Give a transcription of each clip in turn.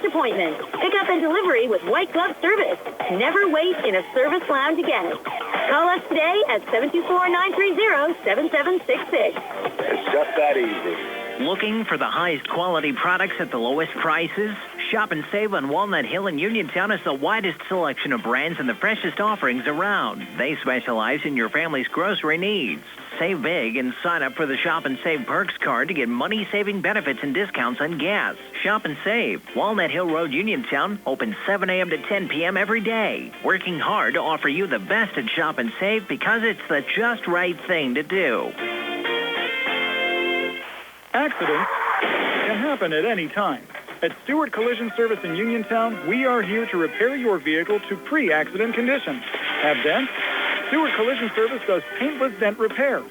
appointment. Pickup and delivery with white glove service. Never wait in a service lounge again. Call us today at 724-930-7766. It's just that easy. Looking for the highest quality products at the lowest prices? Shop and save on Walnut Hill in Uniontown has the widest selection of brands and the freshest offerings around. They specialize in your family's grocery needs. Save big and sign up for the Shop and Save Perks card to get money-saving benefits and discounts on gas. Shop and save. Walnut Hill Road, Uniontown, open 7 a.m. to 10 p.m. every day. Working hard to offer you the best at Shop and Save because it's the just right thing to do. Accidents can happen at any time. At Stewart Collision Service in Uniontown, we are here to repair your vehicle to pre-accident condition. Have dents? Stewart Collision Service does paintless dent repair.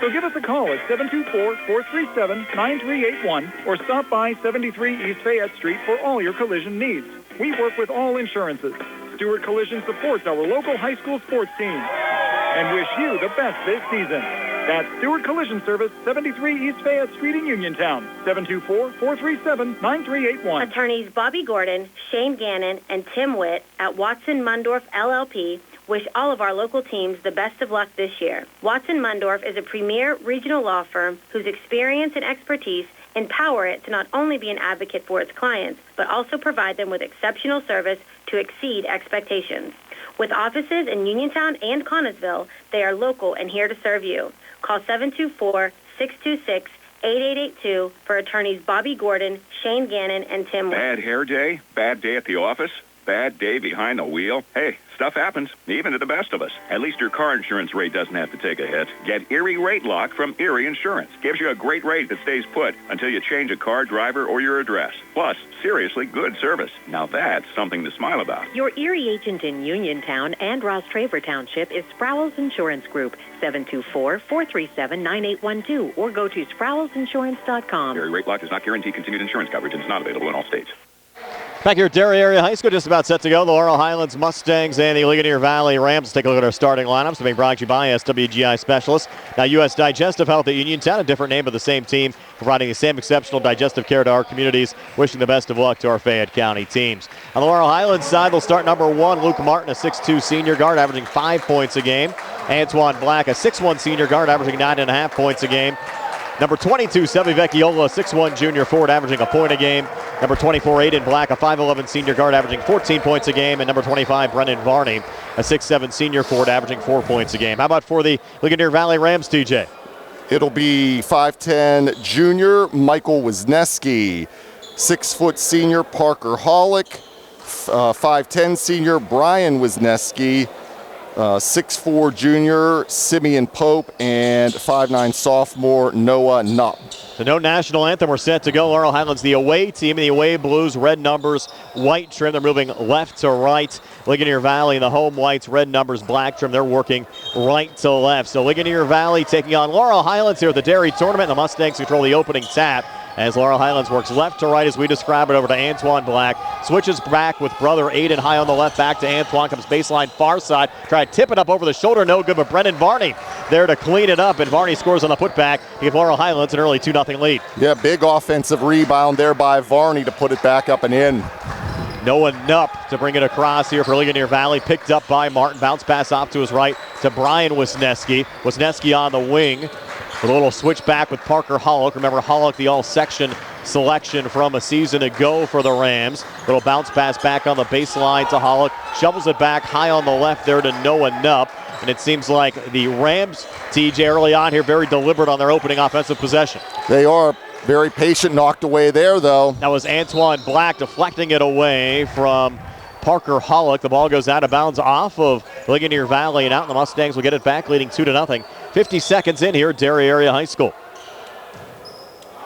So give us a call at 724-437-9381 or stop by 73 East Fayette Street for all your collision needs. We work with all insurances. Stewart Collision supports our local high school sports team and wish you the best this season. That's Stewart Collision Service, 73 East Fayette Street in Uniontown, 724-437-9381. Attorneys Bobby Gordon, Shane Gannon, and Tim Witt at Watson Mundorf LLP wish all of our local teams the best of luck this year. Watson Mundorf is a premier regional law firm whose experience and expertise empower it to not only be an advocate for its clients, but also provide them with exceptional service to exceed expectations. With offices in Uniontown and Connellsville, they are local and here to serve you. Call 724-626-8882 for attorneys Bobby Gordon, Shane Gannon, and Tim Witt. Bad hair day? Bad day at the office? Bad day behind the wheel? Hey, stuff happens, even to the best of us. At least your car insurance rate doesn't have to take a hit. Get Erie Rate Lock from Erie Insurance. Gives you a great rate that stays put until you change a car, driver, or your address. Plus, seriously good service. Now that's something to smile about. Your Erie agent in Uniontown and Ross Traver Township is Sproul's Insurance Group, 724-437-9812, or go to SproulsInsurance.com. Erie Rate Lock does not guarantee continued insurance coverage and is not available in all states. Back here at Derry Area High School, just about set to go. The Laurel Highlands Mustangs and the Ligonier Valley Rams. Let's take a look at our starting lineups. Being brought to you by SWGI Specialists. Now, U.S. Digestive Health at Uniontown, a different name of the same team, providing the same exceptional digestive care to our communities. Wishing the best of luck to our Fayette County teams. On the Laurel Highlands side, they'll start number 1, Luke Martin, a 6'2 senior guard, averaging 5 points a game. Antoine Black, a 6'1 senior guard, averaging 9.5 points a game. Number 22, Sevi Vecchiola, a 6'1 junior forward, averaging a point a game. Number 24, Aiden Black, a 5'11 senior guard, averaging 14 points a game. And number 25, Brennan Varney, a 6'7 senior forward, averaging 4 points a game. How about for the Ligonier Valley Rams, TJ? It'll be 5'10 junior Michael Wisniewski, 6' senior Parker Hollick, 5'10 senior Brian Wisniewski, 6'4 junior Simeon Pope, and 5'9 sophomore Noah Nupp. So no national anthem. We're set to go. Laurel Highlands, the away team, the away blues, red numbers, white trim. They're moving left to right. Ligonier Valley in the home whites, red numbers, black trim. They're working right to left. So Ligonier Valley taking on Laurel Highlands here at the Derry tournament. The Mustangs control the opening tap as Laurel Highlands works left to right as we describe it over to Antoine Black. Switches back with brother Aiden high on the left, back to Antoine, comes baseline far side. Try to tip it up over the shoulder, no good, but Brendan Varney there to clean it up, and Varney scores on the putback. Give Laurel Highlands an early 2-0 lead. Yeah, big offensive rebound there by Varney to put it back up and in. Noah Nupp to bring it across here for Ligonier Valley. Picked up by Martin. Bounce pass off to his right to Brian Wisniewski. Wisniewski on the wing with a little switch back with Parker Hollick. Remember Hollick, the all-section selection from a season ago for the Rams. Little bounce pass back on the baseline to Hollick. Shovels it back high on the left there to Noah Nupp. And it seems like the Rams, TJ, early on here, very deliberate on their opening offensive possession. They are. Very patient, knocked away there, though. That was Antoine Black deflecting it away from Parker Hollick. The ball goes out of bounds off of Ligonier Valley and out, and the Mustangs will get it back, leading 2-0. 50 seconds in here at Derry Area High School.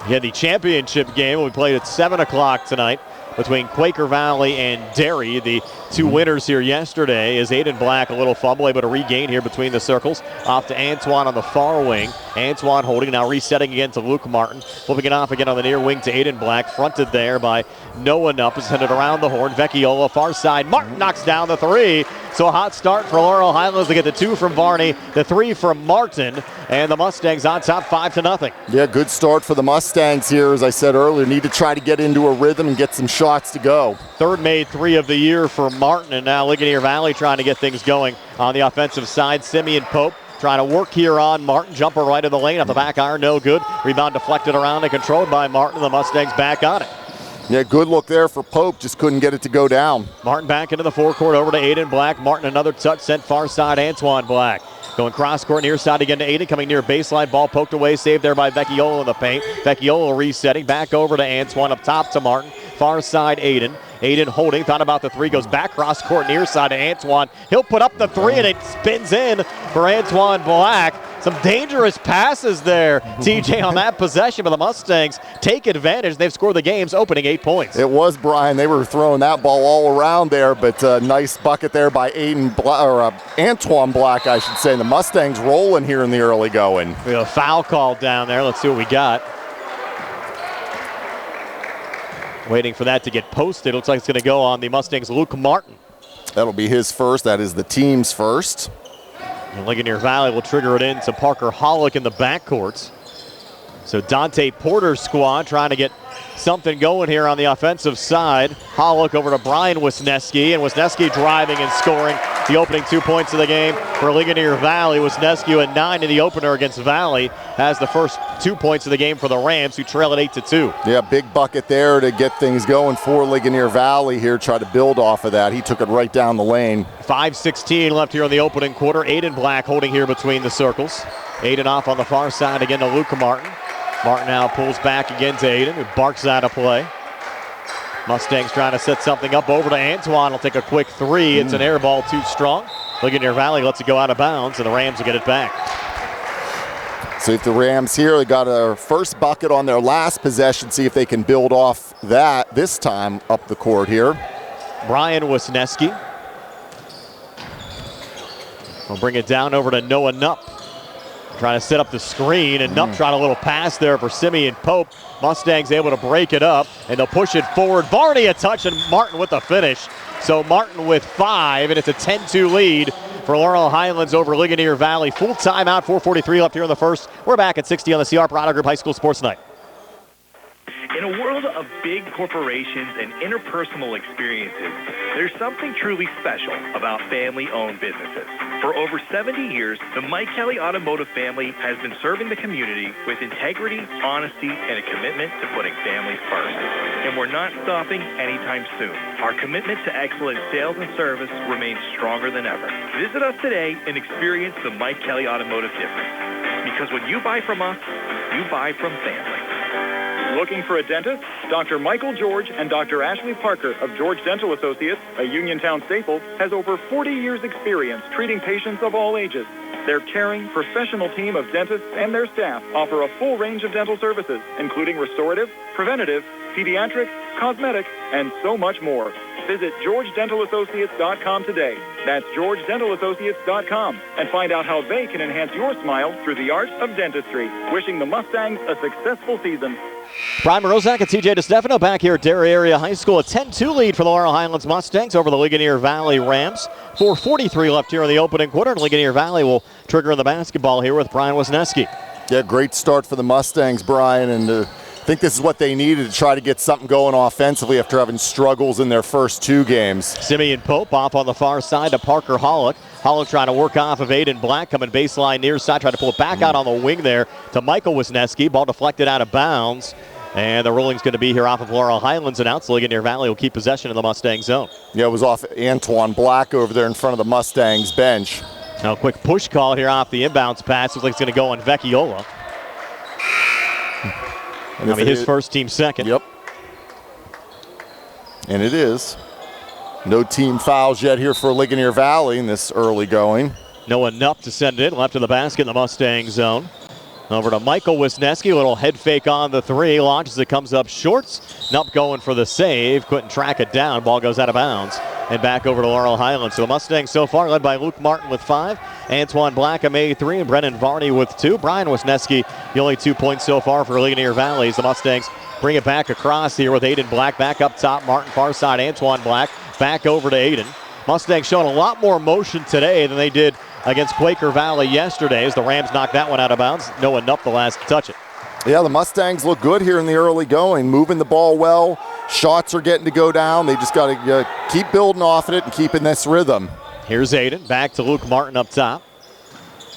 Again, the championship game will be played at 7 o'clock tonight between Quaker Valley and Derry. The two winners here yesterday is Aiden Black, a little fumble, able to regain here between the circles. Off to Antoine on the far wing. Antoine holding, now resetting again to Luke Martin. Flipping it off again on the near wing to Aiden Black. Fronted there by Noah Nupp. Is headed around the horn. Vecchiola, far side. Martin knocks down the three. So a hot start for Laurel Highlands. They get the 2 from Varney, the 3 from Martin, and the Mustangs on top 5-0. Yeah, good start for the Mustangs here. As I said earlier, need to try to get into a rhythm and get some shots to go. Third made 3 of the year for Martin, and now Ligonier Valley trying to get things going on the offensive side. Simeon Pope trying to work here on Martin. Jumper right in the lane. Up the back iron, no good. Rebound deflected around and controlled by Martin. The Mustangs back on it. Yeah, good look there for Pope. Just couldn't get it to go down. Martin back into the forecourt over to Aiden Black. Martin another touch sent far side. Antoine Black going cross court near side again to Aiden. Coming near baseline. Ball poked away. Saved there by Vecchiolo in the paint. Vecchiolo resetting. Back over to Antoine. Up top to Martin. Far side Aiden. Aiden holding. Thought about the 3. Goes back cross court near side to Antoine. He'll put up the 3 and it spins in for Antoine Black. Some dangerous passes there, TJ, on that possession, but the Mustangs take advantage. They've scored the game's opening 8 points. It was, Brian. They were throwing that ball all around there, but nice bucket there by Antoine Black, I should say. The Mustangs rolling here in the early going. We have a foul called down there. Let's see what we got. Waiting for that to get posted. Looks like it's going to go on the Mustangs' Luke Martin. That'll be his first. That is the team's first. And Ligonier Valley will trigger it in to Parker Hollick in the backcourt. So Dante Porter's squad trying to get something going here on the offensive side. Hollick over to Brian Wisniewski, and Wisniewski driving and scoring the opening 2 points of the game for Ligonier Valley. Wisniewski at 9 in the opener against Valley has the first 2 points of the game for the Rams, who trail at 8-2. Yeah, big bucket there to get things going for Ligonier Valley here. Try to build off of that. He took it right down the lane. 5:16 left here in the opening quarter. Aiden Black holding here between the circles. Aiden off on the far side again to Luke Martin. Martin now pulls back again to Aiden, who barks out of play. Mustangs trying to set something up over to Antoine. He'll take a quick 3. It's an air ball too strong. Ligonier Valley lets it go out of bounds, and the Rams will get it back. See if the Rams here, they got a first bucket on their last possession. See if they can build off that this time up the court here. Brian Wisniewski will bring it down over to Noah Nupp. Trying to set up the screen, and Nupp tried a little pass there for Simeon Pope. Mustangs able to break it up, and they'll push it forward. Varney a touch, and Martin with the finish. So Martin with 5, and it's a 10-2 lead for Laurel Highlands over Ligonier Valley. Full timeout, 4:43 left here in the first. We're back at 60 on the CR Product Group High School Sports Night. In a world of big corporations and interpersonal experiences, there's something truly special about family-owned businesses. For over 70 years, the Mike Kelly Automotive family has been serving the community with integrity, honesty, and a commitment to putting families first. And we're not stopping anytime soon. Our commitment to excellent sales and service remains stronger than ever. Visit us today and experience the Mike Kelly Automotive difference. Because when you buy from us, you buy from family. Looking for a dentist? Dr. Michael George and Dr. Ashley Parker of George Dental Associates, a Uniontown staple, has over 40 years experience treating patients of all ages. Their caring, professional team of dentists and their staff offer a full range of dental services, including restorative, preventative, pediatric, cosmetic, and so much more. Visit GeorgeDentalAssociates.com today. That's GeorgeDentalAssociates.com, and find out how they can enhance your smile through the art of dentistry. Wishing the Mustangs a successful season. Brian Morozak and TJ DeStefano back here at Derry Area High School. A 10-2 lead for the Laurel Highlands Mustangs over the Ligonier Valley Rams. 4:43 left here in the opening quarter, and Ligonier Valley will trigger the basketball here with Brian Wisniewski. Yeah, great start for the Mustangs, Brian, and I think this is what they needed to try to get something going offensively after having struggles in their first 2 games. Simeon Pope off on the far side to Parker Hollick. Hollick trying to work off of Aiden Black, coming baseline near side, trying to pull it back out on the wing there to Michael Wisniewski. Ball deflected out of bounds. And the ruling's going to be here off of Laurel Highlands, and out. So Ligonier Valley will keep possession of the Mustang zone. Yeah, it was off Antoine Black over there in front of the Mustangs bench. Now a quick push call here off the inbounds pass. Looks like it's going to go on Vecchiola. I mean, his first, team second. Yep. And it is. No team fouls yet here for Ligonier Valley in this early going. Noah Nupp to send it, left of the basket in the Mustang zone. Over to Michael Wisniewski, a little head fake on the 3, launches it, comes up short. Nupp going for the save, couldn't track it down, ball goes out of bounds. And back over to Laurel Highlands. So the Mustangs so far led by Luke Martin with 5, Antoine Black made 3, and Brennan Varney with 2. Brian Wisniewski, the only 2 points so far for Ligonier Valley. The Mustangs bring it back across here with Aiden Black back up top. Martin far side, Antoine Black back over to Aiden. Mustangs showing a lot more motion today than they did against Quaker Valley yesterday as the Rams knocked that one out of bounds. Noah Nupp the last to touch it. Yeah, the Mustangs look good here in the early going, moving the ball well. Shots are getting to go down. They just got to keep building off of it and keeping this rhythm. Here's Aiden, back to Luke Martin up top.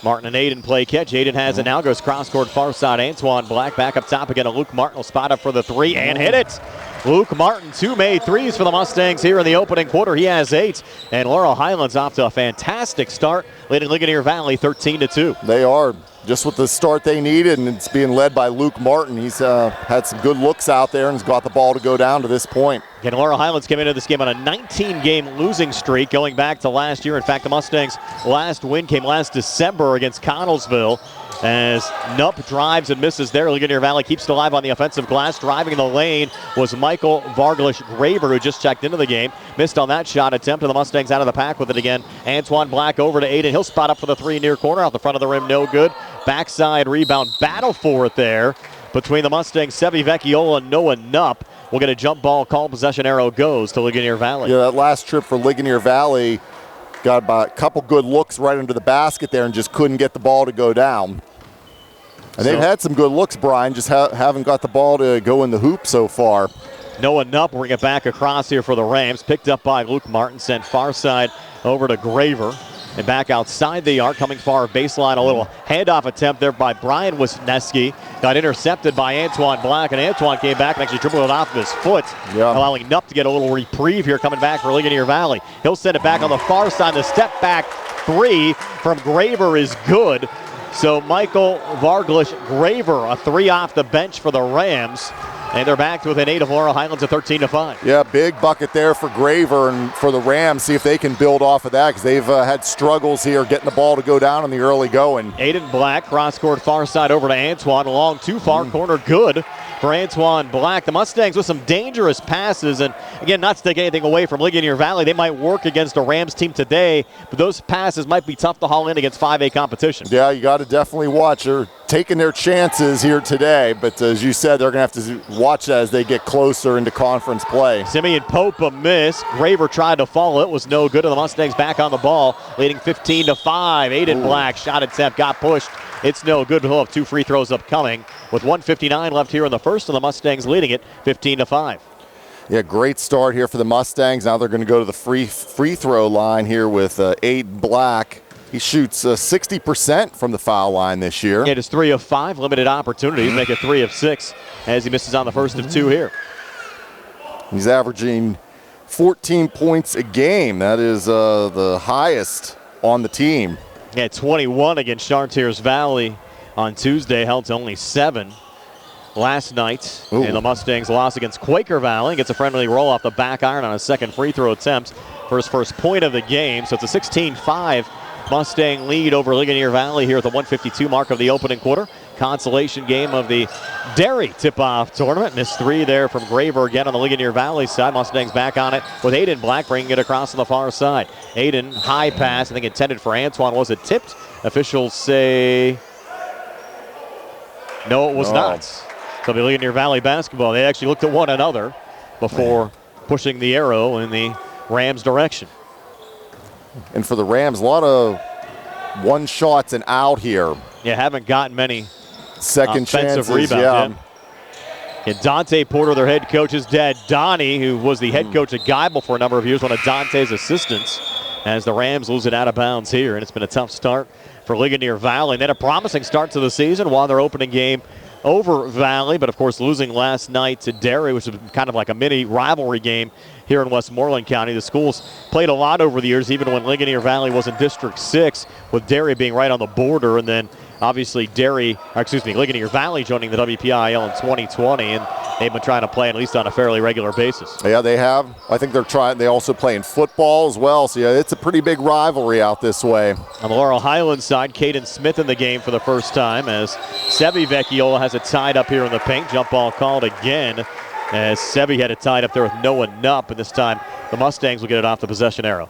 Martin and Aiden play catch. Aiden has it now, goes cross-court far side. Antoine Black back up top again. Luke Martin will spot up for the three and hit it. Luke Martin, 2 made threes for the Mustangs here in the opening quarter. He has 8. And Laurel Highlands off to a fantastic start, leading Ligonier Valley 13-2. They are. Just with the start they needed, and it's being led by Luke Martin. He's had some good looks out there and has got the ball to go down to this point. Again, Laurel Highlands came into this game on a 19-game losing streak going back to last year. In fact, the Mustangs' last win came last December against Connellsville as Nupp drives and misses there. Ligonier Valley keeps it alive on the offensive glass. Driving in the lane was Michael Varglish-Graver, who just checked into the game. Missed on that shot attempt, and the Mustangs out of the pack with it again. Antoine Black over to Aiden. He'll spot up for the 3 near corner. Out the front of the rim, no good. Backside rebound, battle for it there between the Mustangs, Sevi Vecchiola and Noah Nupp. We'll get a jump ball call. Possession arrow goes to Ligonier Valley. Yeah, that last trip for Ligonier Valley got about a couple good looks right under the basket there and just couldn't get the ball to go down. And they've had some good looks, Brian, just haven't got the ball to go in the hoop so far. Noah Nupp bring it back across here for the Rams. Picked up by Luke Martin, sent far side over to Graver. And back outside the arc, coming far baseline, a little handoff attempt there by Brian Wisniewski. Got intercepted by Antoine Black, and Antoine came back and actually dribbled it off of his foot, allowing Nupp to get a little reprieve here coming back for Ligonier Valley. He'll send it back on the far side. The step back 3 from Graver is good. So Michael Varglish-Graver, a 3 off the bench for the Rams. And they're back to within 8 of Laurel Highlands at 13-5. Yeah, big bucket there for Graver and for the Rams. See if they can build off of that because they've had struggles here getting the ball to go down in the early going. Aiden Black, cross-court far side over to Antoine. Along too far corner, good for Antoine Black. The Mustangs with some dangerous passes. And again, not to take anything away from Ligonier Valley. They might work against a Rams team today, but those passes might be tough to haul in against 5A competition. Yeah, you got to definitely watch. They're taking their chances here today, but as you said, they're going to have to watch that as they get closer into conference play. Simeon Pope a miss. Graver tried to follow. It was no good, and the Mustangs back on the ball, leading 15-5. Aiden Black shot attempt, got pushed. It's no good. He'll have 2 free throws upcoming with 1:59 left here in the first, and the Mustangs leading it 15-5. Yeah, great start here for the Mustangs. Now they're going to go to the free throw line here with Aiden Black. He shoots 60% from the foul line this year. It is 3 of 5, limited opportunities. Make it 3 of 6 as he misses on the first of 2 here. He's averaging 14 points a game. That is the highest on the team. Yeah, 21 against Chartiers Valley on Tuesday, held to only 7 last night. And the Mustangs lost against Quaker Valley. Gets a friendly roll off the back iron on a second free throw attempt for his first point of the game. So it's a 16-5 Mustang lead over Ligonier Valley here at the 1:52 mark of the opening quarter. Consolation game of the Derry tip-off tournament. Missed 3 there from Graver again on the Ligonier Valley side. Mustangs back on it with Aiden Black bringing it across on the far side. Aiden, high pass, I think intended for Antoine. Was it tipped? Officials say no, it was not. So the Ligonier Valley basketball, they actually looked at one another before pushing the arrow in the Rams' direction. And for the Rams, a lot of one shots and out here. Yeah, haven't gotten many second offensive chances, rebounds. Yeah. And Dante Porter, their head coach's dad, Donnie, who was the head coach at Geibel for a number of years, one of Dante's assistants, as the Rams lose it out of bounds here. And it's been a tough start for Ligonier Valley. They had a promising start to the season, won their opening game over Valley, but of course losing last night to Derry, which was kind of like a mini rivalry game here in Westmoreland County. The schools played a lot over the years, even when Ligonier Valley was in District 6, with Derry being right on the border, and then obviously Ligonier Valley joining the WPIAL in 2020, and they've been trying to play at least on a fairly regular basis. Yeah, they have. I think they also play in football as well, so yeah, it's a pretty big rivalry out this way. On the Laurel Highlands side, Caden Smith in the game for the first time as Sevi Vecchiola has it tied up here in the paint. Jump ball called again as Sevi had it tied up there with Noah Nupp, and this time the Mustangs will get it off the possession arrow.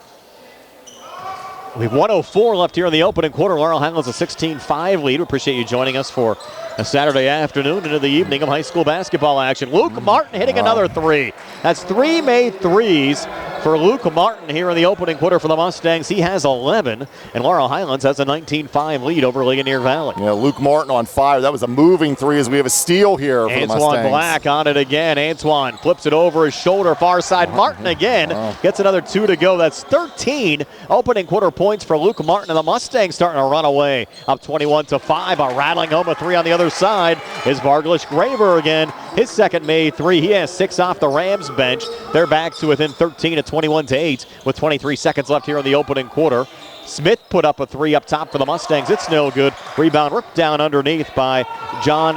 We have 1:04 left here in the opening quarter. Laurel Highlands a 16-5 lead. We appreciate you joining us for a Saturday afternoon into the evening of high school basketball action. Luke Martin hitting another 3. That's 3 made threes for Luke Martin here in the opening quarter for the Mustangs. He has 11, and Laurel Highlands has a 19-5 lead over Ligonier Valley. Yeah, Luke Martin on fire. That was a moving three as we have a steal here for the Mustangs. Antoine Black on it again. Antoine flips it over his shoulder, far side. Martin again gets another 2 to go. That's 13 opening quarter points for Luke Martin, and the Mustangs starting to run away. Up 21-5. A rattling home of 3 on the other side is Varglish Graver again. His second made 3. He has 6 off the Rams bench. They're back to within 13 at 21-8 with 23 seconds left here in the opening quarter. Smith put up a 3 up top for the Mustangs. It's no good. Rebound ripped down underneath by John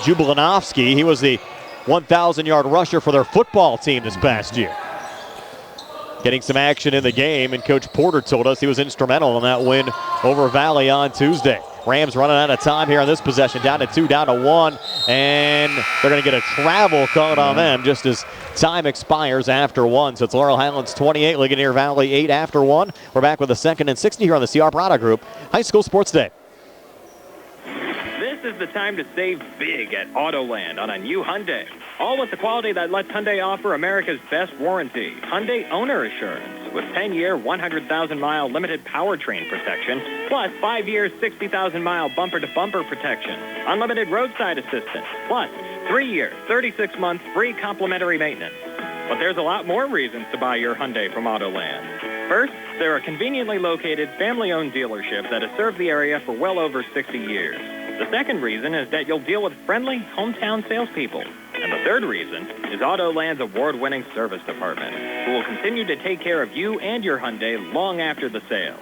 Jublanovsky. He was the 1,000-yard rusher for their football team this past year. Getting some action in the game, and Coach Porter told us he was instrumental in that win over Valley on Tuesday. Rams running out of time here on this possession, down to 2, down to 1, and they're going to get a travel called on them just as time expires after 1. So it's Laurel Highlands 28, Ligonier Valley 8 after 1. We're back with a 2nd and 60 here on the CR Product Group High School Sports Day. This is the time to save big at Autoland on a new Hyundai. All with the quality that lets Hyundai offer America's best warranty, Hyundai Owner Assurance, with 10-year, 100,000-mile limited powertrain protection, plus 5-year, 60,000-mile bumper-to-bumper protection, unlimited roadside assistance, plus 3-year, 36-month free complimentary maintenance. But there's a lot more reasons to buy your Hyundai from Autoland. First, they're a conveniently located, family-owned dealership that has served the area for well over 60 years. The second reason is that you'll deal with friendly, hometown salespeople. And the third reason is Autoland's award-winning service department, who will continue to take care of you and your Hyundai long after the sale.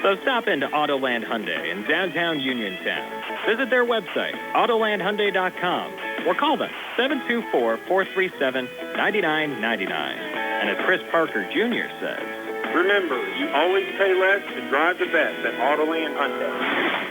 So stop into Autoland Hyundai in downtown Uniontown. Visit their website, autolandhyundai.com, or call them 724-437-9999. And as Chris Parker Jr. says, remember, you always pay less to drive the best at Autoland Hyundai.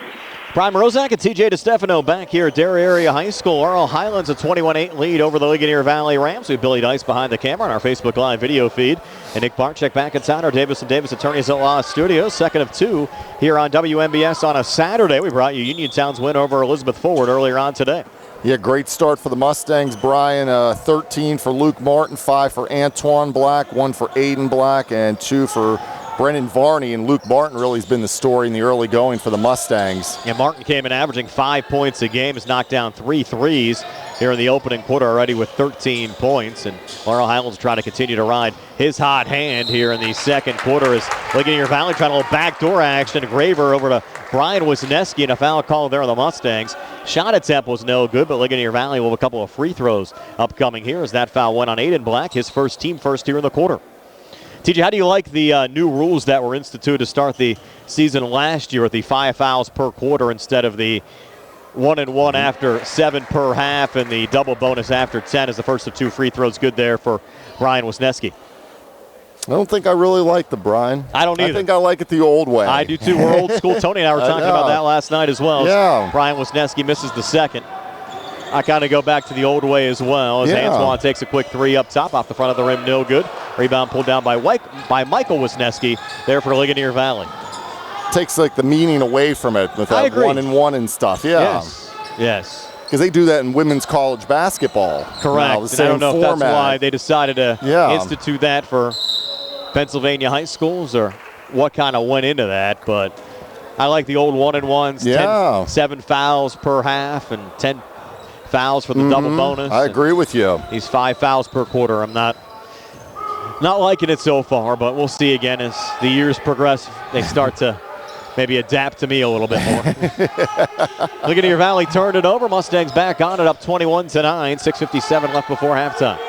Brian Rozak and TJ DeStefano back here at Derry Area High School. Laurel Highlands a 21-8 lead over the Ligonier Valley Rams. We have Billy Dice behind the camera on our Facebook Live video feed. And Nick Barczyk back in town, our Davis & Davis Attorneys at Law Studios. 2nd of 2 here on WMBS on a Saturday. We brought you Uniontown's win over Elizabeth Forward earlier on today. Yeah, great start for the Mustangs, Brian. 13 for Luke Martin, 5 for Antoine Black, 1 for Aiden Black, and 2 for Brennan Varney. And Luke Martin really has been the story in the early going for the Mustangs. Yeah, Martin came in averaging 5 points a game, has knocked down 3 threes here in the opening quarter already with 13 points. And Laurel Highlands trying to continue to ride his hot hand here in the second quarter as Ligonier Valley trying a little backdoor action. Graver over to Brian Wisniewski and a foul call there on the Mustangs. Shot attempt was no good, but Ligonier Valley will have a couple of free throws upcoming here as that foul went on Aiden Black, his team first here in the quarter. TJ, how do you like the new rules that were instituted to start the season last year with the 5 fouls per quarter instead of the 1-and-1 after 7 per half and the double bonus after 10 as the first of 2 free throws? Good there for Brian Wisniewski. I don't think I really like the Brian. I don't either. I think I like it the old way. I do too. We're old school. Tony and I were talking about that last night as well. Yeah. Brian Wisniewski misses the second. I kind of go back to the old way as well as Antoine takes a quick 3 up top off the front of the rim, no good. Rebound pulled down by Michael Wisniewski there for Ligonier Valley. Takes like the meaning away from it with that 1-and-1 and stuff. Yeah. Yes. Because they do that in women's college basketball. Correct. Now, and I don't know if that's why they decided to institute that for Pennsylvania high schools or what kind of went into that, but I like the old 1-and-1s, 7 fouls per half and 10 fouls for the double bonus. I agree with you. These 5 fouls per quarter. I'm not liking it so far, but we'll see again as the years progress. They start to maybe adapt to me a little bit more. Ligonier Valley turned it over. Mustangs back on it, up 21-9. 6:57 left before halftime.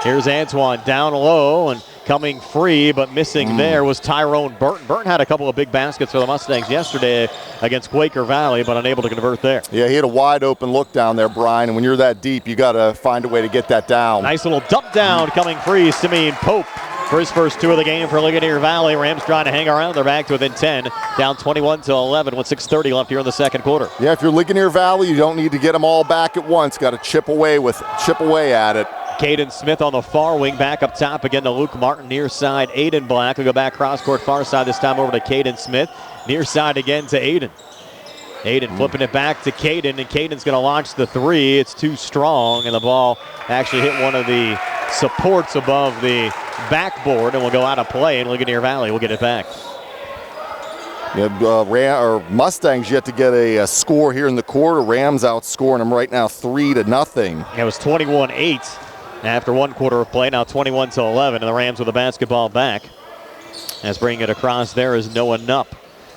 Here's Antoine down low and coming free, but missing there was Tyrone Burton. Burton had a couple of big baskets for the Mustangs yesterday against Quaker Valley, but unable to convert there. Yeah, he had a wide open look down there, Brian, and when you're that deep, you got to find a way to get that down. Nice little dump down coming free. Simeon Pope for his first 2 of the game for Ligonier Valley. Rams trying to hang around. They're back to within 10, down 21-11 with 6:30 left here in the second quarter. Yeah, if you're Ligonier Valley, you don't need to get them all back at once. Got to chip away at it. Caden Smith on the far wing, back up top again to Luke Martin, near side. Aiden Black will go back cross court far side, this time over to Caden Smith. Near side again to Aiden. Aiden flipping it back to Caden, and Caden's going to launch the 3. It's too strong, and the ball actually hit one of the supports above the backboard and will go out of play, and Ligonier Valley will get it back. Yeah, Mustangs yet to get a score here in the quarter. Rams outscoring them right now 3-0. It was 21-8 after one quarter of play. Now 21-11, and the Rams with the basketball back. As bringing it across there is Noah Knupp.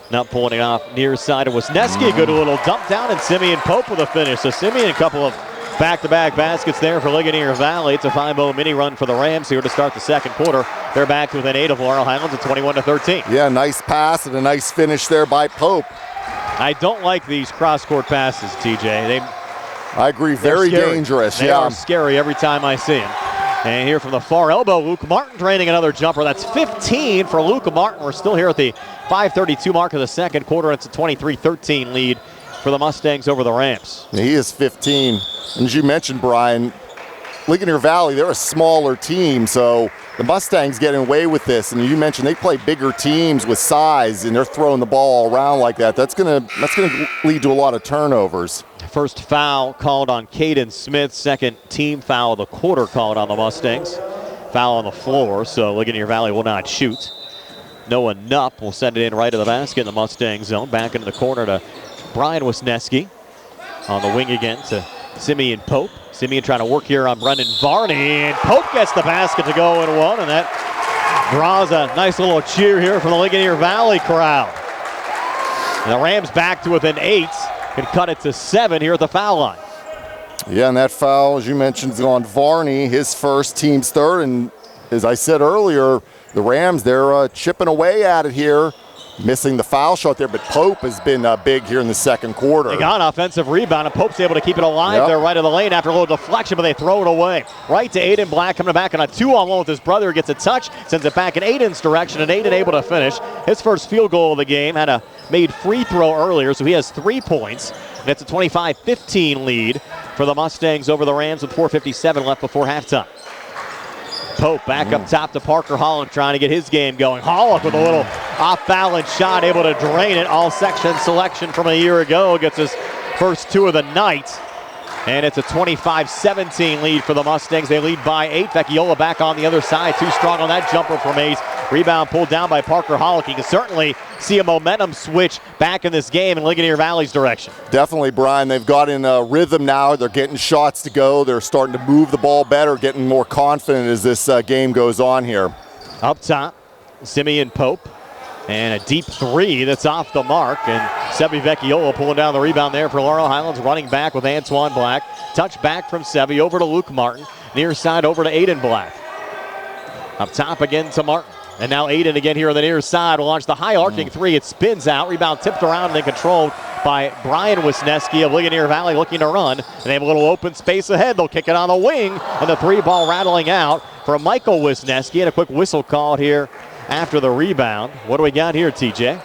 Knupp pulling it off near side of Wisniewski. Good little dump down, and Simeon Pope with a finish. So Simeon, a couple of back-to-back baskets there for Ligonier Valley. It's a 5-0 mini run for the Rams here to start the second quarter. They're back within 8 of Laurel Highlands at 21-13. Yeah, nice pass and a nice finish there by Pope. I don't like these cross-court passes, TJ. I agree, very dangerous. They are scary every time I see them. And here from the far elbow, Luke Martin draining another jumper. That's 15 for Luke Martin. We're still here at the 5:32 mark of the second quarter. It's a 23-13 lead for the Mustangs over the Rams. He is 15. And as you mentioned, Brian, Ligonier Valley, they're a smaller team, so the Mustangs getting away with this. And you mentioned they play bigger teams with size, and they're throwing the ball around like that. That's gonna lead to a lot of turnovers. First foul called on Caden Smith. Second team foul of the quarter called on the Mustangs. Foul on the floor, so Ligonier Valley will not shoot. Noah Knupp will send it in right to the basket in the Mustang zone. Back into the corner to Brian Wisniewski. On the wing again to Simeon Pope. Simeon trying to work here on Brendan Varney, and Pope gets the basket to go and one, and that draws a nice little cheer here from the Ligonier Valley crowd. And the Rams back to within 8 and cut it to 7 here at the foul line. Yeah, and that foul, as you mentioned, is on Varney, his first, team's third, and as I said earlier, the Rams, they're chipping away at it here. Missing the foul shot there, but Pope has been big here in the second quarter. They got an offensive rebound, and Pope's able to keep it alive there right of the lane after a little deflection, but they throw it away. Right to Aiden Black, coming back on a 2-on-1 with his brother. Gets a touch, sends it back in Aiden's direction, and Aiden able to finish. His first field goal of the game, had a made free throw earlier, so he has 3 points. And it's a 25-15 lead for the Mustangs over the Rams with 4:57 left before halftime. Pope back up top to Parker Holland, trying to get his game going. Holland with a little off-balance shot, able to drain it. All section selection from a year ago. Gets his first 2 of the night. And it's a 25-17 lead for the Mustangs. They lead by 8. Vecchiola back on the other side. Too strong on that jumper from Hayes. Rebound pulled down by Parker Holland. You can certainly see a momentum switch back in this game in Ligonier Valley's direction. Definitely, Brian. They've got in a rhythm now. They're getting shots to go. They're starting to move the ball better, getting more confident as this game goes on here. Up top, Simeon Pope. And a deep 3 that's off the mark. And Sebi Vecchiola pulling down the rebound there for Laurel Highlands, running back with Antoine Black. Touch back from Sebi over to Luke Martin. Near side over to Aiden Black. Up top again to Martin. And now Aiden again here on the near side will launch the high arcing 3. It spins out. Rebound tipped around and then controlled by Brian Wisniewski of Ligonier Valley looking to run. And they have a little open space ahead. They'll kick it on the wing. And the 3 ball rattling out for Michael Wisniewski. And a quick whistle called here after the rebound. What do we got here, TJ?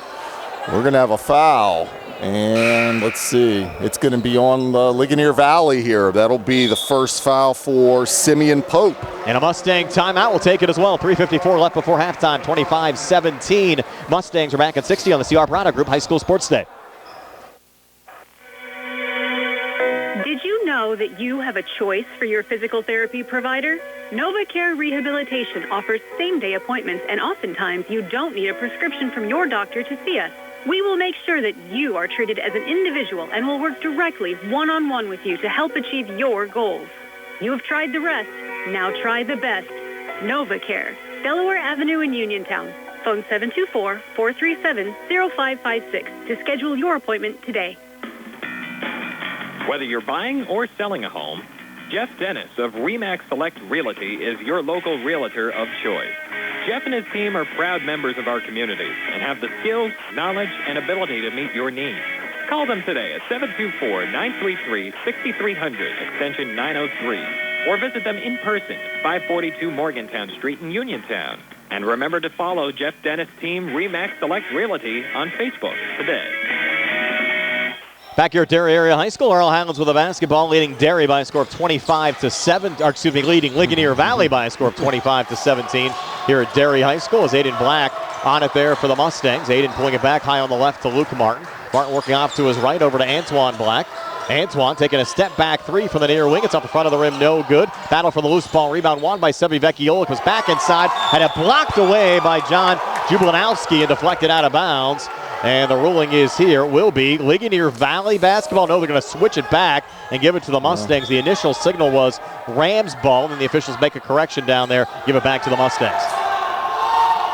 We're going to have a foul. And let's see. It's going to be on Ligonier Valley here. That'll be the first foul for Simeon Pope. And a Mustang timeout will take it as well. 3:54 left before halftime. 25-17. Mustangs are back at 60 on the CR Product Group High School Sports Day. Did you know that you have a choice for your physical therapy provider? NovaCare Rehabilitation offers same-day appointments, and oftentimes you don't need a prescription from your doctor to see us. We will make sure that you are treated as an individual and will work directly one-on-one with you to help achieve your goals. You have tried the rest. Now try the best. NovaCare, Delaware Avenue in Uniontown. Phone 724-437-0556 to schedule your appointment today. Whether you're buying or selling a home, Jeff Dennis of RE/MAX Select Realty is your local realtor of choice. Jeff and his team are proud members of our community and have the skills, knowledge, and ability to meet your needs. Call them today at 724-933-6300, extension 903, or visit them in person at 542 Morgantown Street in Uniontown. And remember to follow Jeff Dennis' team RE/MAX Select Realty on Facebook today. Back here at Derry Area High School, Laurel Highlands with a basketball, leading Derry by a score of 25-7. Leading Ligonier Valley by a score of 25-17 here at Derry High School. As Aiden Black on it there for the Mustangs. Aiden pulling it back high on the left to Luke Martin. Martin working off to his right over to Antoine Black. Antoine taking a step back three from the near wing. It's up the front of the rim, no good. Battle for the loose ball. Rebound won by Sebi Vecchiola. Comes back inside. Had it blocked away by John Jublinowski and deflected out of bounds. And the ruling is here, will be Ligonier Valley basketball. No, they're going to switch it back and give it to the Mustangs. The initial signal was Rams ball, and the officials make a correction down there, give it back to the Mustangs.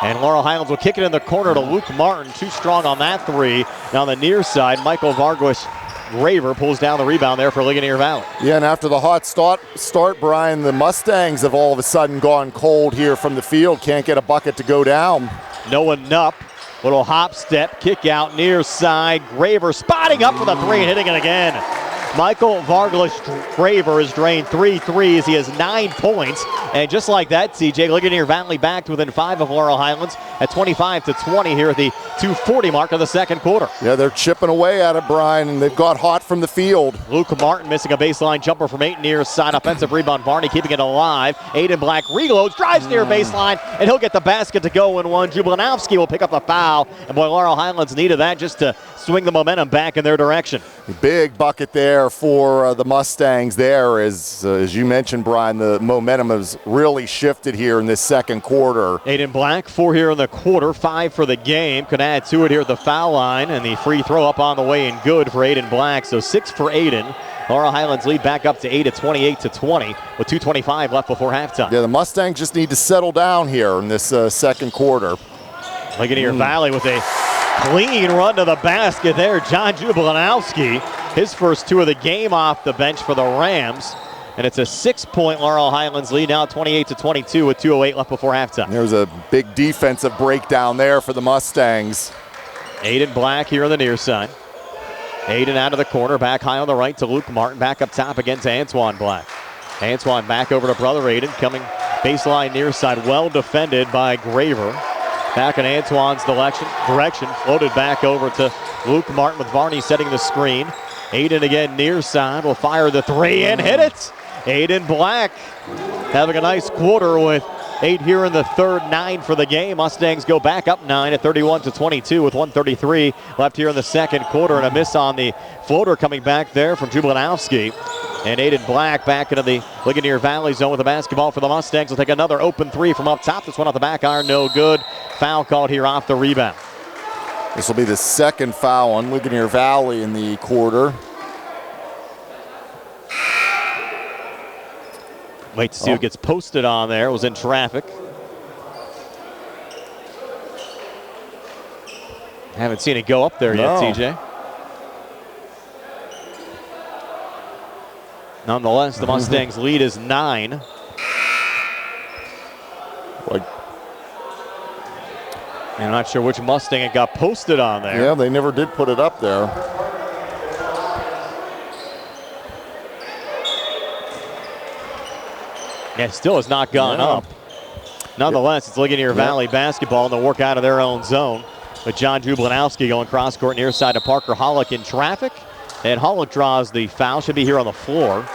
And Laurel Highlands will kick it in the corner to Luke Martin. Too strong on that three. Now on the near side, Michael Vargas Graver pulls down the rebound there for Ligonier Valley. Yeah, and after the hot start, Brian, the Mustangs have all of a sudden gone cold here from the field. Can't get a bucket to go down. Noah Nupp. Little hop step, kick out near side. Graver spotting up for the three and hitting it again. Michael Vargas Graver has drained 3 threes. He has 9 points. And just like that, CJ, Ligonier Valley back to within 5 of Laurel Highlands at 25-20 here at the 2:40 mark of the second quarter. Yeah, they're chipping away at it, Brian, and they've got hot from the field. Luke Martin missing a baseline jumper from 8 near side. Offensive rebound, Barney keeping it alive. Aiden Black reloads, drives near baseline, and he'll get the basket to go in one. Jublinowski will pick up the foul. And boy, Laurel Highlands needed that just to swing the momentum back in their direction. Big bucket there for the Mustangs there. As you mentioned, Brian, the momentum has really shifted here in this second quarter. Aiden Black, 4 here in the quarter, 5 for the game. Could add to it here at the foul line, and the free throw up on the way and good for Aiden Black. So 6 for Aiden. Laurel Highlands lead back up to 8 at 28-20 with 2:25 left before halftime. Yeah, the Mustangs just need to settle down here in this second quarter. Ligonier Valley with a clean run to the basket there. John Jublinowski, his first 2 of the game off the bench for the Rams. And it's a 6-point Laurel Highlands lead now 28-22 with 2:08 left before halftime. There's a big defensive breakdown there for the Mustangs. Aiden Black here on the near side. Aiden out of the corner, back high on the right to Luke Martin, back up top against Antoine Black. Antoine back over to brother Aiden, coming baseline near side, well defended by Graver. Back in Antoine's direction, floated back over to Luke Martin with Varney setting the screen. Aiden again near side, will fire the three and hit it. Aiden Black having a nice quarter with 8 here in the third, 9 for the game. Mustangs go back up 9 at 31-22 with 1:33 left here in the second quarter, and a miss on the floater coming back there from Jublinowski. And Aiden Black back into the Ligonier Valley zone with the basketball for the Mustangs. Will take another open three from up top. This one off the back iron, no good. Foul called here off the rebound. This will be the second foul on Ligonier Valley in the quarter. Wait to see who gets posted on there. Was in traffic. Haven't seen it go up there yet, TJ. Nonetheless, the Mustangs' lead is 9. And I'm not sure which Mustang it got posted on there. Yeah, they never did put it up there. Yeah, still has not gone up. Nonetheless, it's Ligonier Valley basketball, and they'll work out of their own zone. With John Jublinowski going cross-court near side to Parker Hollick in traffic. And Hollick draws the foul. Should be here on the floor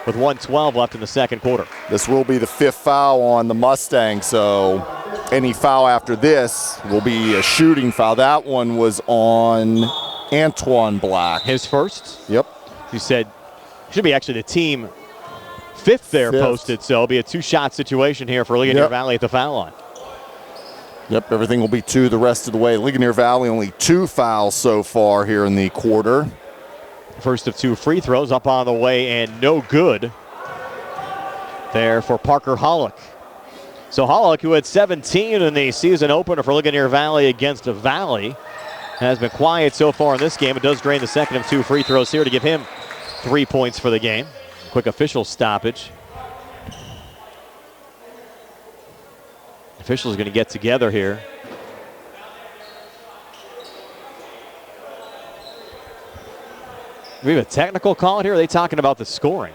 with 1:12 left in the second quarter. This will be the 5th foul on the Mustangs, so any foul after this will be a shooting foul. That one was on Antoine Black. His first? Yep. You said should be actually the team 5th there posted, so it'll be a 2-shot situation here for Ligonier Valley at the foul line. Yep, everything will be 2 the rest of the way. Ligonier Valley only 2 fouls so far here in the quarter. First of 2 free throws up on the way and no good there for Parker Hollick. So Hollick, who had 17 in the season opener for Ligonier Valley against Valley, has been quiet so far in this game. It does drain the second of 2 free throws here to give him 3 points for the game. Quick official stoppage. Officials are going to get together here. We have a technical call here. Or are they talking about the scoring?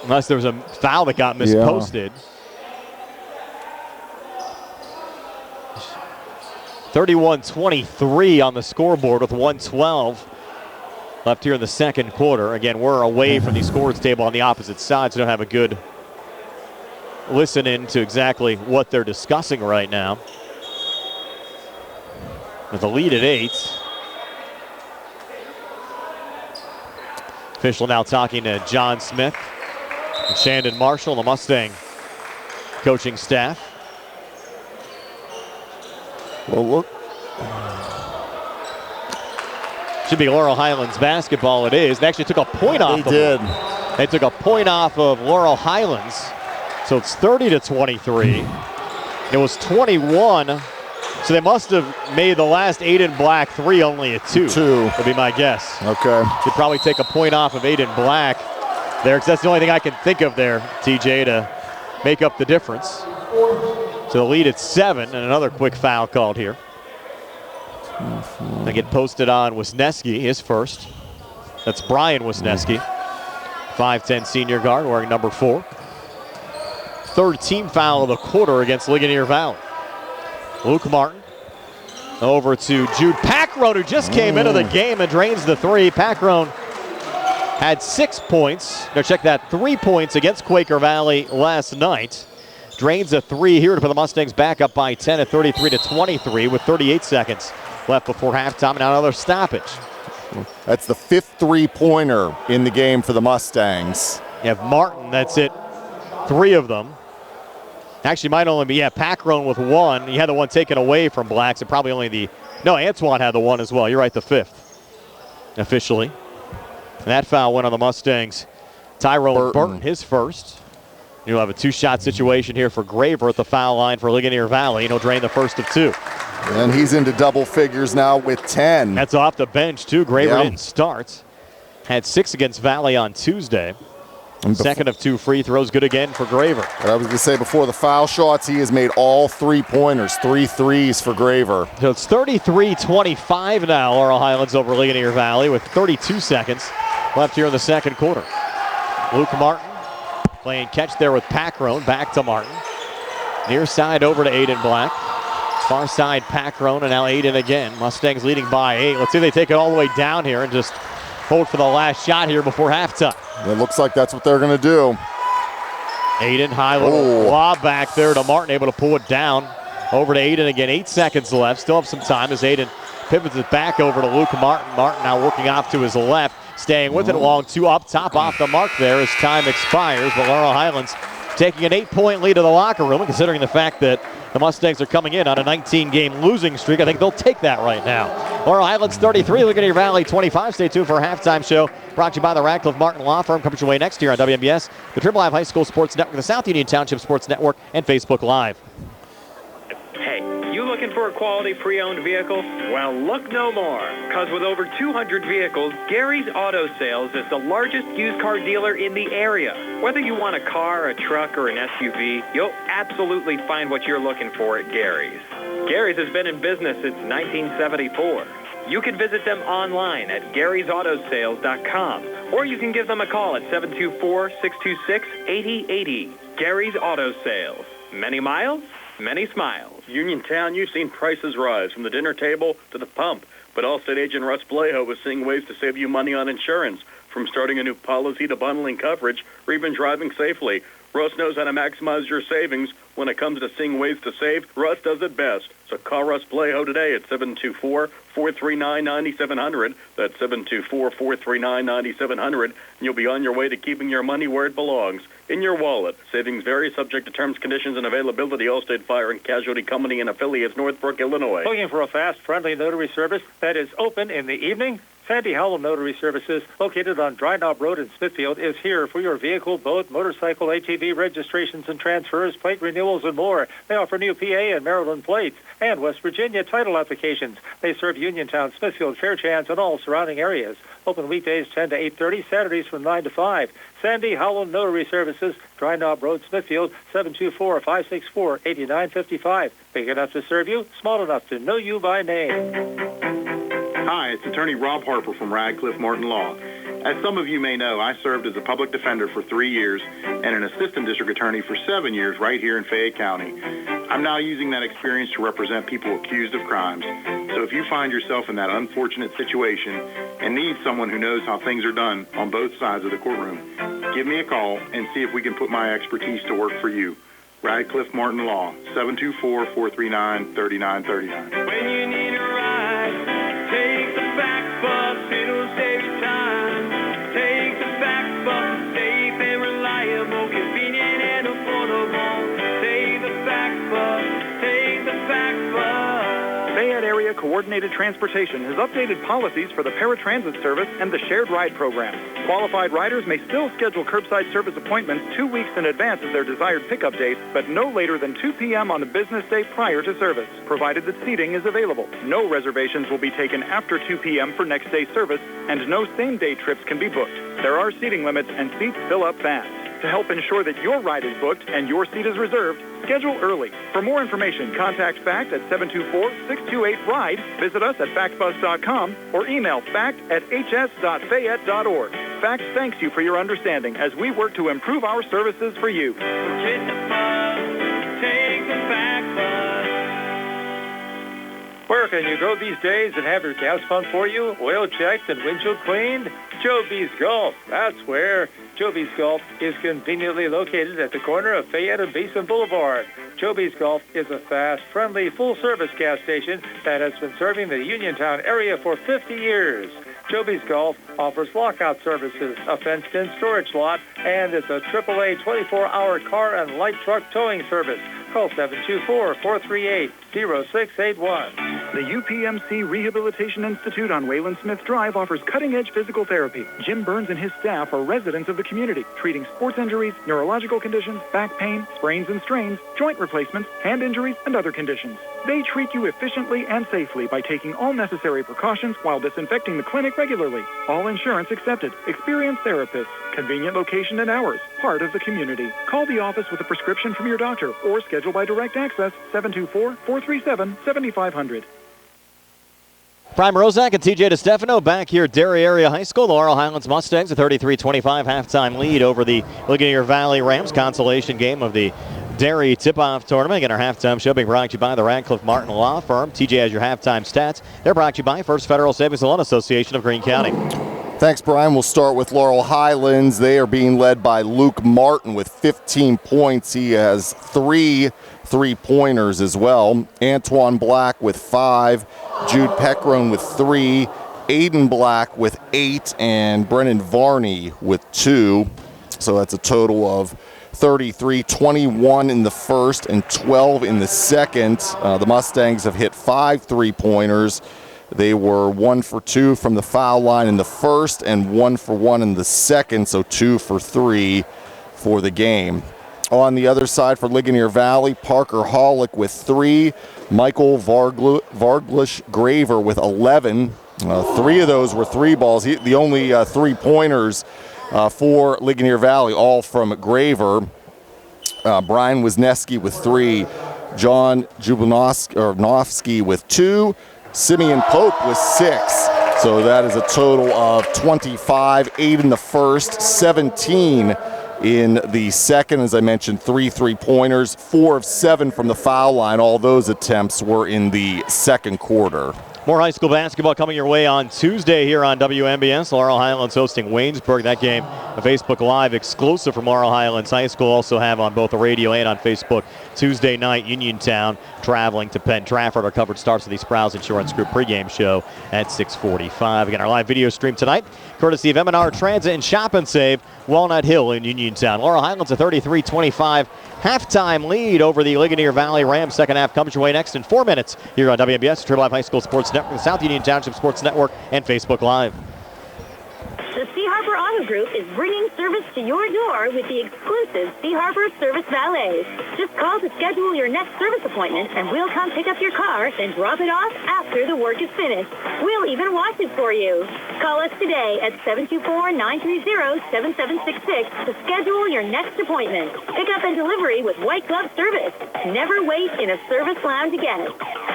Unless there was a foul that got misposted. 31-23 on the scoreboard with 1:12 left here in the second quarter. Again, we're away from the scores table on the opposite side, so don't have a good listen in to exactly what they're discussing right now. with a lead at 8. Official now talking to John Smith and Shandon Marshall, the Mustang coaching staff. Well, look. Should be Laurel Highlands basketball. It is. They actually took a point off. They did. They took a point off of Laurel Highlands. So it's 30-23. It was 21. So they must have made the last Aiden Black 3 only a 2. Would be my guess. Okay. Could probably take a point off of Aiden Black there, because that's the only thing I can think of there, TJ, to make up the difference. So the lead at 7, and another quick foul called here. They get posted on Wisniewski, his first. That's Brian Wisniewski, 5'10" senior guard wearing number 4. Third team foul of the quarter against Ligonier Valley. Luke Martin over to Jude Packrone, who just came into the game and drains the 3. Packrone had 6 points. Now check that, 3 points against Quaker Valley last night. Drains a 3 here to put the Mustangs back up by 10 at 33-23 with 38 seconds left before halftime. Now another stoppage. That's the 5th 3-pointer in the game for the Mustangs. You have Martin, that's it. 3 of them. Actually, might only be, Packrone with 1. He had the one taken away from Black, so probably only Antoine had the 1 as well. You're right, the 5th, officially. And that foul went on the Mustangs. Tyrone Burton, his first. You'll have a 2-shot situation here for Graver at the foul line for Ligonier Valley, and he'll drain the first of 2. And he's into double figures now with 10. That's off the bench, too. Graver didn't start. Had 6 against Valley on Tuesday. Second of 2 free throws, good again for Graver. I was going to say, before the foul shots, he has made all 3-pointers, 3 threes for Graver. So it's 33-25 now, Laurel Highlands over Ligonier Valley with 32 seconds left here in the second quarter. Luke Martin playing catch there with Packrone, back to Martin. Near side over to Aiden Black. Far side Packrone, and now Aiden again. Mustangs leading by 8. Let's see if they take it all the way down here and just hold for the last shot here before halftime. It looks like that's what they're going to do. Aiden, high little lob back there to Martin, able to pull it down. Over to Aiden again, 8 seconds left. Still have some time as Aiden pivots it back over to Luke Martin. Martin now working off to his left, staying with it along 2 up top off the mark there as time expires. But Laurel Highlands taking an 8-point lead to the locker room, and considering the fact that the Mustangs are coming in on a 19-game losing streak, I think they'll take that right now. Laurel Highlands 33, Ligonier Valley 25. Stay tuned for a halftime show brought to you by the Radcliffe Martin Law Firm. Coming your way next year on WMBS, the Triple Live High School Sports Network, the South Union Township Sports Network, and Facebook Live. Hey, you looking for a quality pre-owned vehicle? Well, look no more, because with over 200 vehicles, Gary's Auto Sales is the largest used car dealer in the area. Whether you want a car, a truck, or an SUV, you'll absolutely find what you're looking for at Gary's. Gary's has been in business since 1974. You can visit them online at Gary'sAutoSales.com, or you can give them a call at 724-626-8080. Gary's Auto Sales. Many miles, many smiles. Uniontown, you've seen prices rise from the dinner table to the pump. But Allstate agent Russ Blejo is seeing ways to save you money on insurance, from starting a new policy to bundling coverage or even driving safely. Russ knows how to maximize your savings. When it comes to seeing ways to save, Russ does it best. So call Russ Blejo today at 724-439-9700. That's 724-439-9700. And you'll be on your way to keeping your money where it belongs, in your wallet. Savings vary, subject to terms, conditions, and availability. Allstate Fire and Casualty Company and affiliates, Northbrook, Illinois. Looking for a fast, friendly notary service that is open in the evening? Sandy Howell Notary Services, located on Dry Knob Road in Smithfield, is here for your vehicle, boat, motorcycle, ATV registrations and transfers, plate renewals, and more. They offer new PA and Maryland plates and West Virginia title applications. They serve Uniontown, Smithfield, Fairchance, and all surrounding areas. Open weekdays 10 to 8:30, Saturdays from 9 to 5. Sandy Howell Notary Services, Dry Knob Road, Smithfield, 724-564-8955. Big enough to serve you, small enough to know you by name. Hi, it's attorney Rob Harper from Radcliffe Martin Law. As some of you may know, I served as a public defender for 3 years and an assistant district attorney for 7 years right here in Fayette County. I'm now using that experience to represent people accused of crimes. So if you find yourself in that unfortunate situation and need someone who knows how things are done on both sides of the courtroom, give me a call and see if we can put my expertise to work for you. Radcliffe Martin Law, 724-439-3939. When you need a ride. Coordinated Transportation has updated policies for the paratransit service and the shared ride program. Qualified riders may still schedule curbside service appointments 2 weeks in advance of their desired pickup date, but no later than 2 p.m. on the business day prior to service, provided that seating is available. No reservations will be taken after 2 p.m. for next day service, and no same-day trips can be booked. There are seating limits, and seats fill up fast. To help ensure that your ride is booked and your seat is reserved, schedule early. For more information, contact FACT at 724-628-RIDE, visit us at factbus.com, or email fact@hs.fayette.org. FACT thanks you for your understanding as we work to improve our services for you. Take the FACT bus. Where can you go these days and have your gas pump for you, oil checked, and windshield cleaned? Joby's Golf. That's where. Joby's Golf is conveniently located at the corner of Fayette and Basin Boulevard. Joby's Golf is a fast, friendly, full-service gas station that has been serving the Uniontown area for 50 years. Joby's Golf offers lockout services, a fenced-in storage lot, and is a AAA 24-hour car and light truck towing service. Call 724-438-0681. The UPMC Rehabilitation Institute on Wayland Smith Drive offers cutting-edge physical therapy. Jim Burns and his staff are residents of the community, treating sports injuries, neurological conditions, back pain, sprains and strains, joint replacements, hand injuries, and other conditions. They treat you efficiently and safely by taking all necessary precautions while disinfecting the clinic regularly. All insurance accepted. Experienced therapists. Convenient location and hours. Part of the community. Call the office with a prescription from your doctor or schedule by direct access 724-437-7500. Prime Rozak and TJ DeStefano back here at Derry Area High School. The Laurel Highlands Mustangs a 33-25 halftime lead over the Ligonier Valley Rams. Consolation game of the Derry tip-off tournament. Again, our halftime show being brought to you by the Radcliffe Martin Law Firm. TJ has your halftime stats. They're brought to you by First Federal Savings and Loan Association of Greene County. Thanks, Brian. We'll start with Laurel Highlands. They are being led by Luke Martin with 15 points. He has 3 3-pointers as well. Antoine Black with 5. Jude Peckrone with 3. Aiden Black with 8. And Brennan Varney with 2. So that's a total of 33, 21 in the first and 12 in the second. The Mustangs have hit 5 3-pointers. They were 1 for 2 from the foul line in the first and 1 for 1 in the second, so 2 for 3 for the game. On the other side for Ligonier Valley, Parker Hollick with 3, Michael Varglish Graver with 11. 3 of those were 3 balls. The only 3-pointers for Ligonier Valley, all from Graver. Brian Wisniewski with 3, John Jubanovsky with 2, Simeon Pope with 6. So that is a total of 25, 8 in the first, 17 in the second. As I mentioned, 3 3-pointers, 4 of 7 from the foul line. All those attempts were in the second quarter. More high school basketball coming your way on Tuesday here on WMBS. Laurel Highlands hosting Waynesburg. That game, a Facebook Live exclusive from Laurel Highlands High School. Also have on both the radio and on Facebook Tuesday night, Uniontown traveling to Penn Trafford. Our coverage starts with the Sprouse Insurance Group pregame show at 6:45. Again, our live video stream tonight, courtesy of M&R Transit and Shop and Save, Walnut Hill in Uniontown. Laurel Highlands a 33-25 halftime lead over the Ligonier Valley Rams. Second half comes your way next in 4 minutes here on WMBS, Triple Live High School Sports Network, the South Union Township Sports Network, and Facebook Live. The Sea Harbor Auto Group is bringing service to your door with the exclusive Sea Harbor Service Valet. Just call to schedule your next service appointment, and we'll come pick up your car, then drop it off after the work is finished. We'll even wash it for you. Call us today at 724-930-7766 to schedule your next appointment. Pickup and delivery with white glove service. Never wait in a service lounge again.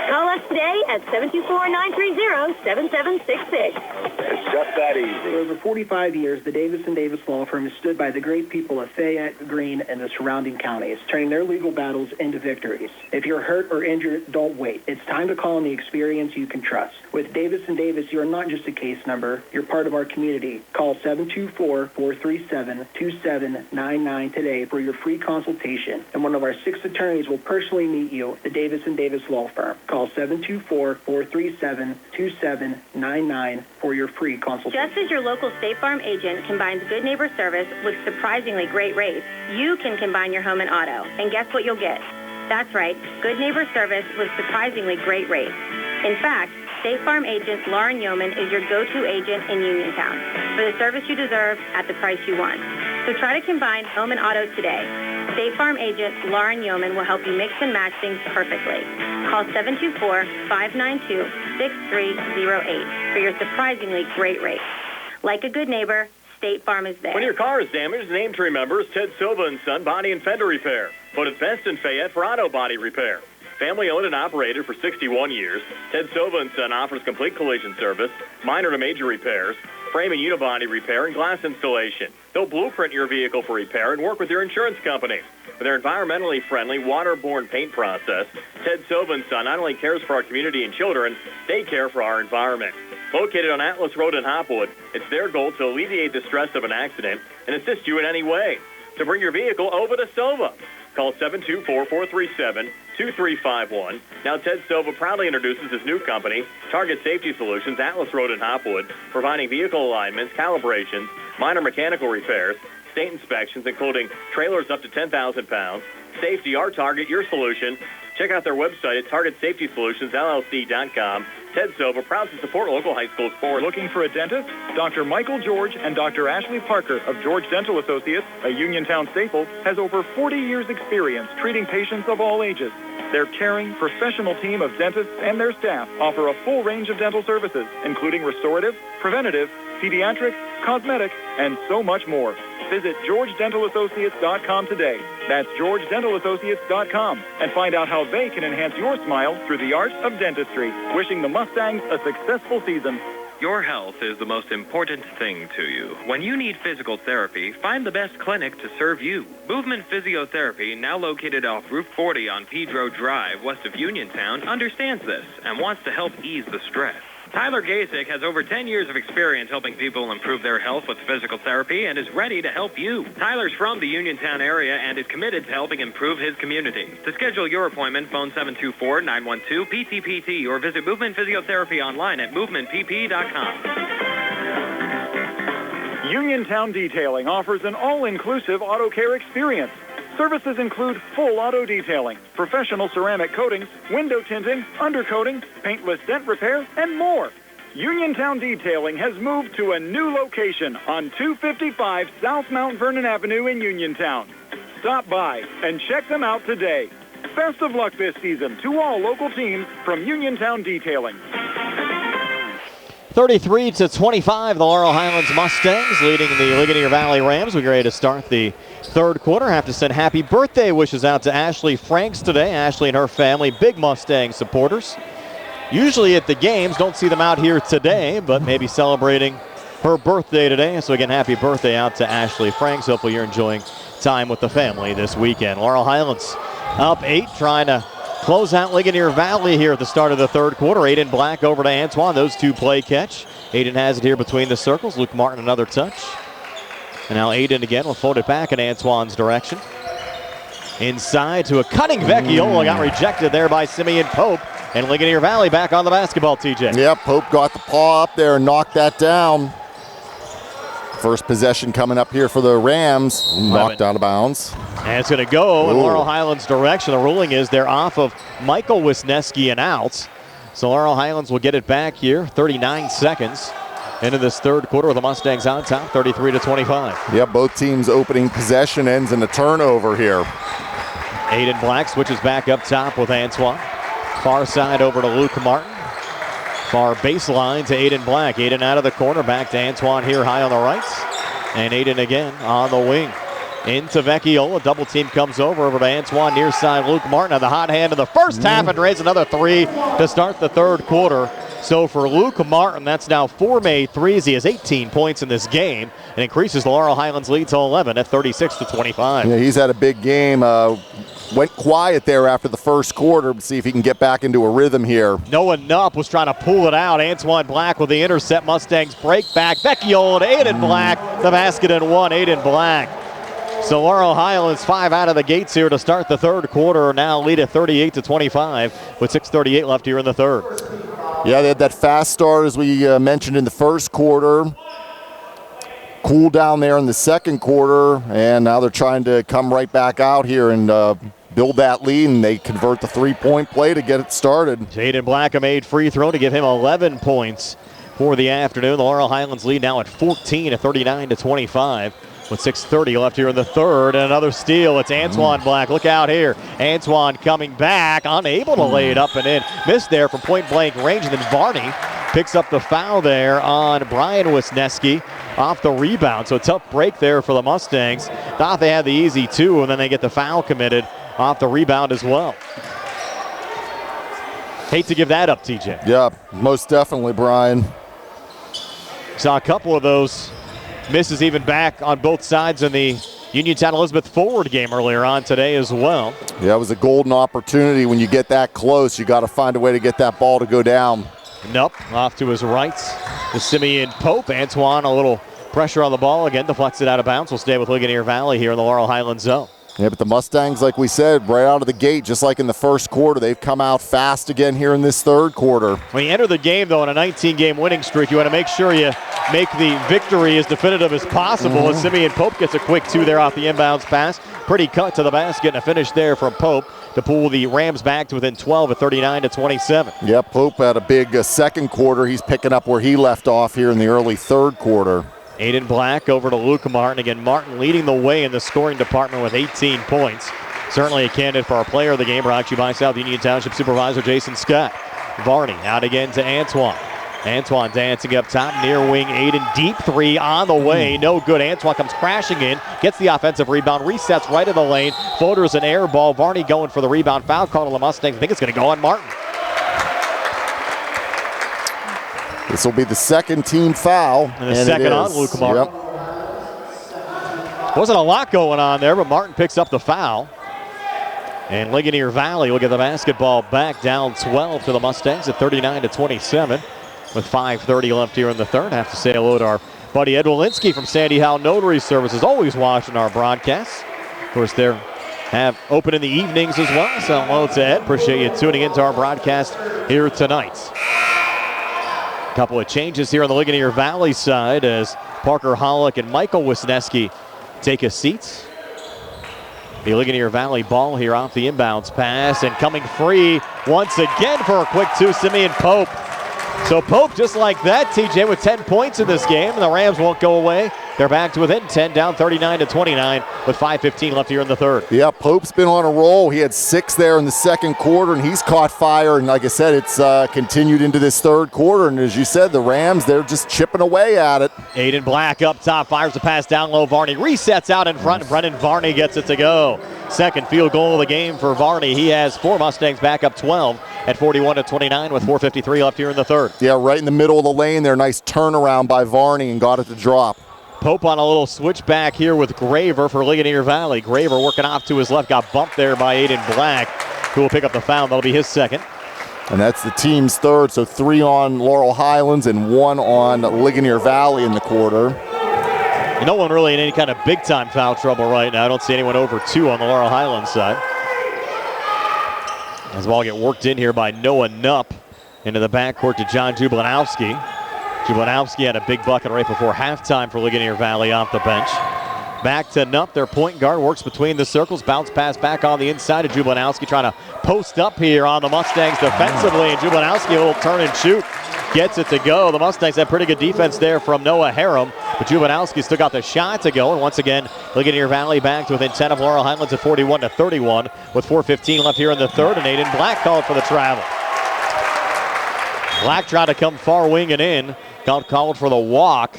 Call us today at 724-930-7766. It's just that easy. For over 45 years, the Davis & Davis Law Firm has stood by the great people of Fayette, Greene, and the surrounding counties, turning their legal battles into victories. If you're hurt or injured, don't wait. It's time to call on the experience you can trust. With Davis & Davis, you are not just a case number. You're part of our community. Call 724-437-2799 today for your free consultation, and one of our 6 attorneys will personally meet you at the Davis & Davis Law Firm. Call 724-437-2799 for your free consultation. Just as your local State Farm agent combines good neighbor service with surprisingly great rates, you can combine your home and auto. And guess what you'll get? That's right, good neighbor service with surprisingly great rates. In fact, State Farm agent Lauren Yeoman is your go-to agent in Uniontown for the service you deserve at the price you want. So try to combine home and auto today. State Farm agent Lauren Yeoman will help you mix and match things perfectly. Call 724-592-6308 for your surprisingly great rate. Like a good neighbor, State Farm is there. When your car is damaged, name to remember is Ted Silva & Son Body and Fender Repair. Voted best in Fayette for auto body repair. Family owned and operated for 61 years, Ted Silva & Son offers complete collision service, minor to major repairs, frame and unibody repair, and glass installation. They'll blueprint your vehicle for repair and work with your insurance company. With their environmentally friendly, waterborne paint process, Ted Silva & Son not only cares for our community and children, they care for our environment. Located on Atlas Road in Hopwood, it's their goal to alleviate the stress of an accident and assist you in any way. To bring your vehicle over to Silva, call 724-437-2351. Now, Ted Silva proudly introduces his new company, Target Safety Solutions, Atlas Road in Hopwood, providing vehicle alignments, calibrations, minor mechanical repairs, state inspections, including trailers up to 10,000 pounds. Safety, our target, your solution. Check out their website at targetSafetySolutionsLLC.com. Ted Silva, proud to support local high school sports. Looking for a dentist? Dr. Michael George and Dr. Ashley Parker of George Dental Associates, a Uniontown staple, has over 40 years' experience treating patients of all ages. Their caring, professional team of dentists and their staff offer a full range of dental services, including restorative, preventative, pediatric, cosmetic, and so much more. Visit GeorgeDentalAssociates.com today. That's GeorgeDentalAssociates.com, and find out how they can enhance your smile through the art of dentistry. Wishing the Mustangs a successful season. Your health is the most important thing to you. When you need physical therapy, find the best clinic to serve you. Movement Physiotherapy, now located off Route 40 on Pedro Drive, west of Uniontown, understands this and wants to help ease the stress. Tyler Gasek has over 10 years of experience helping people improve their health with physical therapy and is ready to help you. Tyler's from the Uniontown area and is committed to helping improve his community. To schedule your appointment, phone 724-912-PTPT or visit Movement Physiotherapy online at movementpp.com. Uniontown Detailing offers an all-inclusive auto care experience. Services include full auto detailing, professional ceramic coatings, window tinting, undercoating, paintless dent repair, and more. Uniontown Detailing has moved to a new location on 255 South Mount Vernon Avenue in Uniontown. Stop by and check them out today. Best of luck this season to all local teams from Uniontown Detailing. 33-25, the Laurel Highlands Mustangs leading the Ligonier Valley Rams. We're ready to start the third quarter. Have to send happy birthday wishes out to Ashley Franks today. Ashley and her family, big Mustang supporters. Usually at the games, don't see them out here today, but maybe celebrating her birthday today. So again, happy birthday out to Ashley Franks. Hopefully you're enjoying time with the family this weekend. Laurel Highlands up 8, trying to close out Ligonier Valley here at the start of the third quarter. Aiden Black over to Antoine. Those two play catch. Aiden has it here between the circles. Luke Martin another touch. And now Aiden again will fold it back in Antoine's direction. Inside to a cutting Vecchiola. Got rejected there by Simeon Pope. And Ligonier Valley back on the basketball, TJ. Yeah, Pope got the paw up there and knocked that down. First possession coming up here for the Rams. Knocked out of bounds. And it's going to go in Laurel Highlands' direction. The ruling is they're off of Michael Wisniewski and out. So Laurel Highlands will get it back here. 39 seconds into this third quarter with the Mustangs on top, 33-25. Yeah, both teams' opening possession ends in a turnover here. Aiden Black switches back up top with Antoine. Far side over to Luke Martin. Far baseline to Aiden Black. Aiden out of the corner, back to Antoine here high on the right. And Aiden again on the wing. Into Vecchiola. Double team comes over to Antoine near side. Luke Martin on the hot hand of the first half and raise another three to start the third quarter. So for Luke Martin, that's now 4 made threes. He has 18 points in this game and increases the Laurel Highlands lead to 11 at 36-25. Yeah, he's had a big game. Went quiet there after the first quarter to see if he can get back into a rhythm here. Noah Nupp was trying to pull it out. Antoine Black with the intercept. Mustangs break back. Vecchiola to Aiden Black. The basket and one. Aiden Black. So Laurel Highlands 5 out of the gates here to start the third quarter. Now lead at 38-25 with 6:38 left here in the third. Yeah, they had that fast start as we mentioned in the first quarter. Cool down there in the second quarter, and now they're trying to come right back out here and build that lead, and they convert the three-point play to get it started. Jaden Black a made free throw to give him 11 points for the afternoon. The Laurel Highlands lead now at 14 at 39-25. With 6:30 left here in the third, and another steal. It's Antoine Black. Look out here. Antoine coming back, unable to lay it up and in. Missed there from point-blank range, and then Varney picks up the foul there on Brian Wisniewski off the rebound. So a tough break there for the Mustangs. Thought they had the easy two, and then they get the foul committed off the rebound as well. Hate to give that up, TJ. Yeah, most definitely, Brian. Saw a couple of those misses even back on both sides in the Uniontown Elizabeth forward game earlier on today as well. Yeah, it was a golden opportunity. When you get that close, you got to find a way to get that ball to go down. Nope, off to his right to Simeon Pope. Antoine, a little pressure on the ball again, deflects it out of bounds. We'll stay with Ligonier Valley here in the Laurel Highlands zone. Yeah, but the Mustangs, like we said, right out of the gate, just like in the first quarter, they've come out fast again here in this third quarter. When you enter the game, though, on a 19-game winning streak, you want to make sure you make the victory as definitive as possible. And Simeon Pope gets a quick two there off the inbounds pass. Pretty cut to the basket and a finish there from Pope to pull the Rams back to within 12 at 39-27. Yeah, Pope had a big second quarter. He's picking up where he left off here in the early third quarter. Aiden Black over to Luke Martin. Again, Martin leading the way in the scoring department with 18 points. Certainly a candidate for our player of the game, brought to you by South Union Township Supervisor Jason Scott. Varney out again to Antoine. Antoine dancing up top, near wing. Aiden, deep three on the way. No good. Antoine comes crashing in, gets the offensive rebound, resets right in the lane. Floater's an air ball. Varney going for the rebound. Foul call to the Mustangs. I think it's going to go on Martin. This will be the second team foul. And the second on Luke Martin. Yep. Wasn't a lot going on there, but Martin picks up the foul. And Ligonier Valley will get the basketball back, down 12 to the Mustangs at 39-27 with 5:30 left here in the third. Have to say hello to our buddy Ed Walensky from Sandy Howe Notary Services, always watching our broadcasts. Of course, they're open in the evenings as well. So hello to Ed. Appreciate you tuning into our broadcast here tonight. Couple of changes here on the Ligonier Valley side as Parker Hollick and Michael Wisniewski take a seat. The Ligonier Valley ball here off the inbounds pass, and coming free once again for a quick two, Simeon Pope. So Pope, just like that, TJ, with 10 points in this game, and the Rams won't go away. They're back to within 10, down 39-29 with 5:15 left here in the third. Yeah, Pope's been on a roll. He had 6 there in the second quarter, and he's caught fire. And like I said, it's continued into this third quarter. And as you said, the Rams, they're just chipping away at it. Aiden Black up top, fires the pass down low. Varney resets out in front, and Brennan Varney gets it to go. Second field goal of the game for Varney. He has 4 Mustangs back up 12 at 41-29 with 4:53 left here in the third. Yeah, right in the middle of the lane there. Nice turnaround by Varney and got it to drop. Pope on a little switchback here with Graver for Ligonier Valley. Graver working off to his left, got bumped there by Aiden Black, who will pick up the foul. That'll be his second. And that's the team's third, so 3 on Laurel Highlands and 1 on Ligonier Valley in the quarter. No one really in any kind of big-time foul trouble right now. I don't see anyone over 2 on the Laurel Highlands side. As the ball get worked in here by Noah Knupp into the backcourt to John Jublanowski. Jublanowski had a big bucket right before halftime for Ligonier Valley off the bench. Back to Knupp, their point guard, works between the circles, bounce pass back on the inside of Jublanowski, trying to post up here on the Mustangs defensively, and Jublanowski, a little turn and shoot, gets it to go. The Mustangs have pretty good defense there from Noah Harem, but Jublanowski still got the shot to go, and once again, Ligonier Valley back to within 10 of Laurel Highlands at 41-31 with 4:15 left here in the third, and Aiden Black called for the travel. Black tried to come far wing and in, got called for the walk.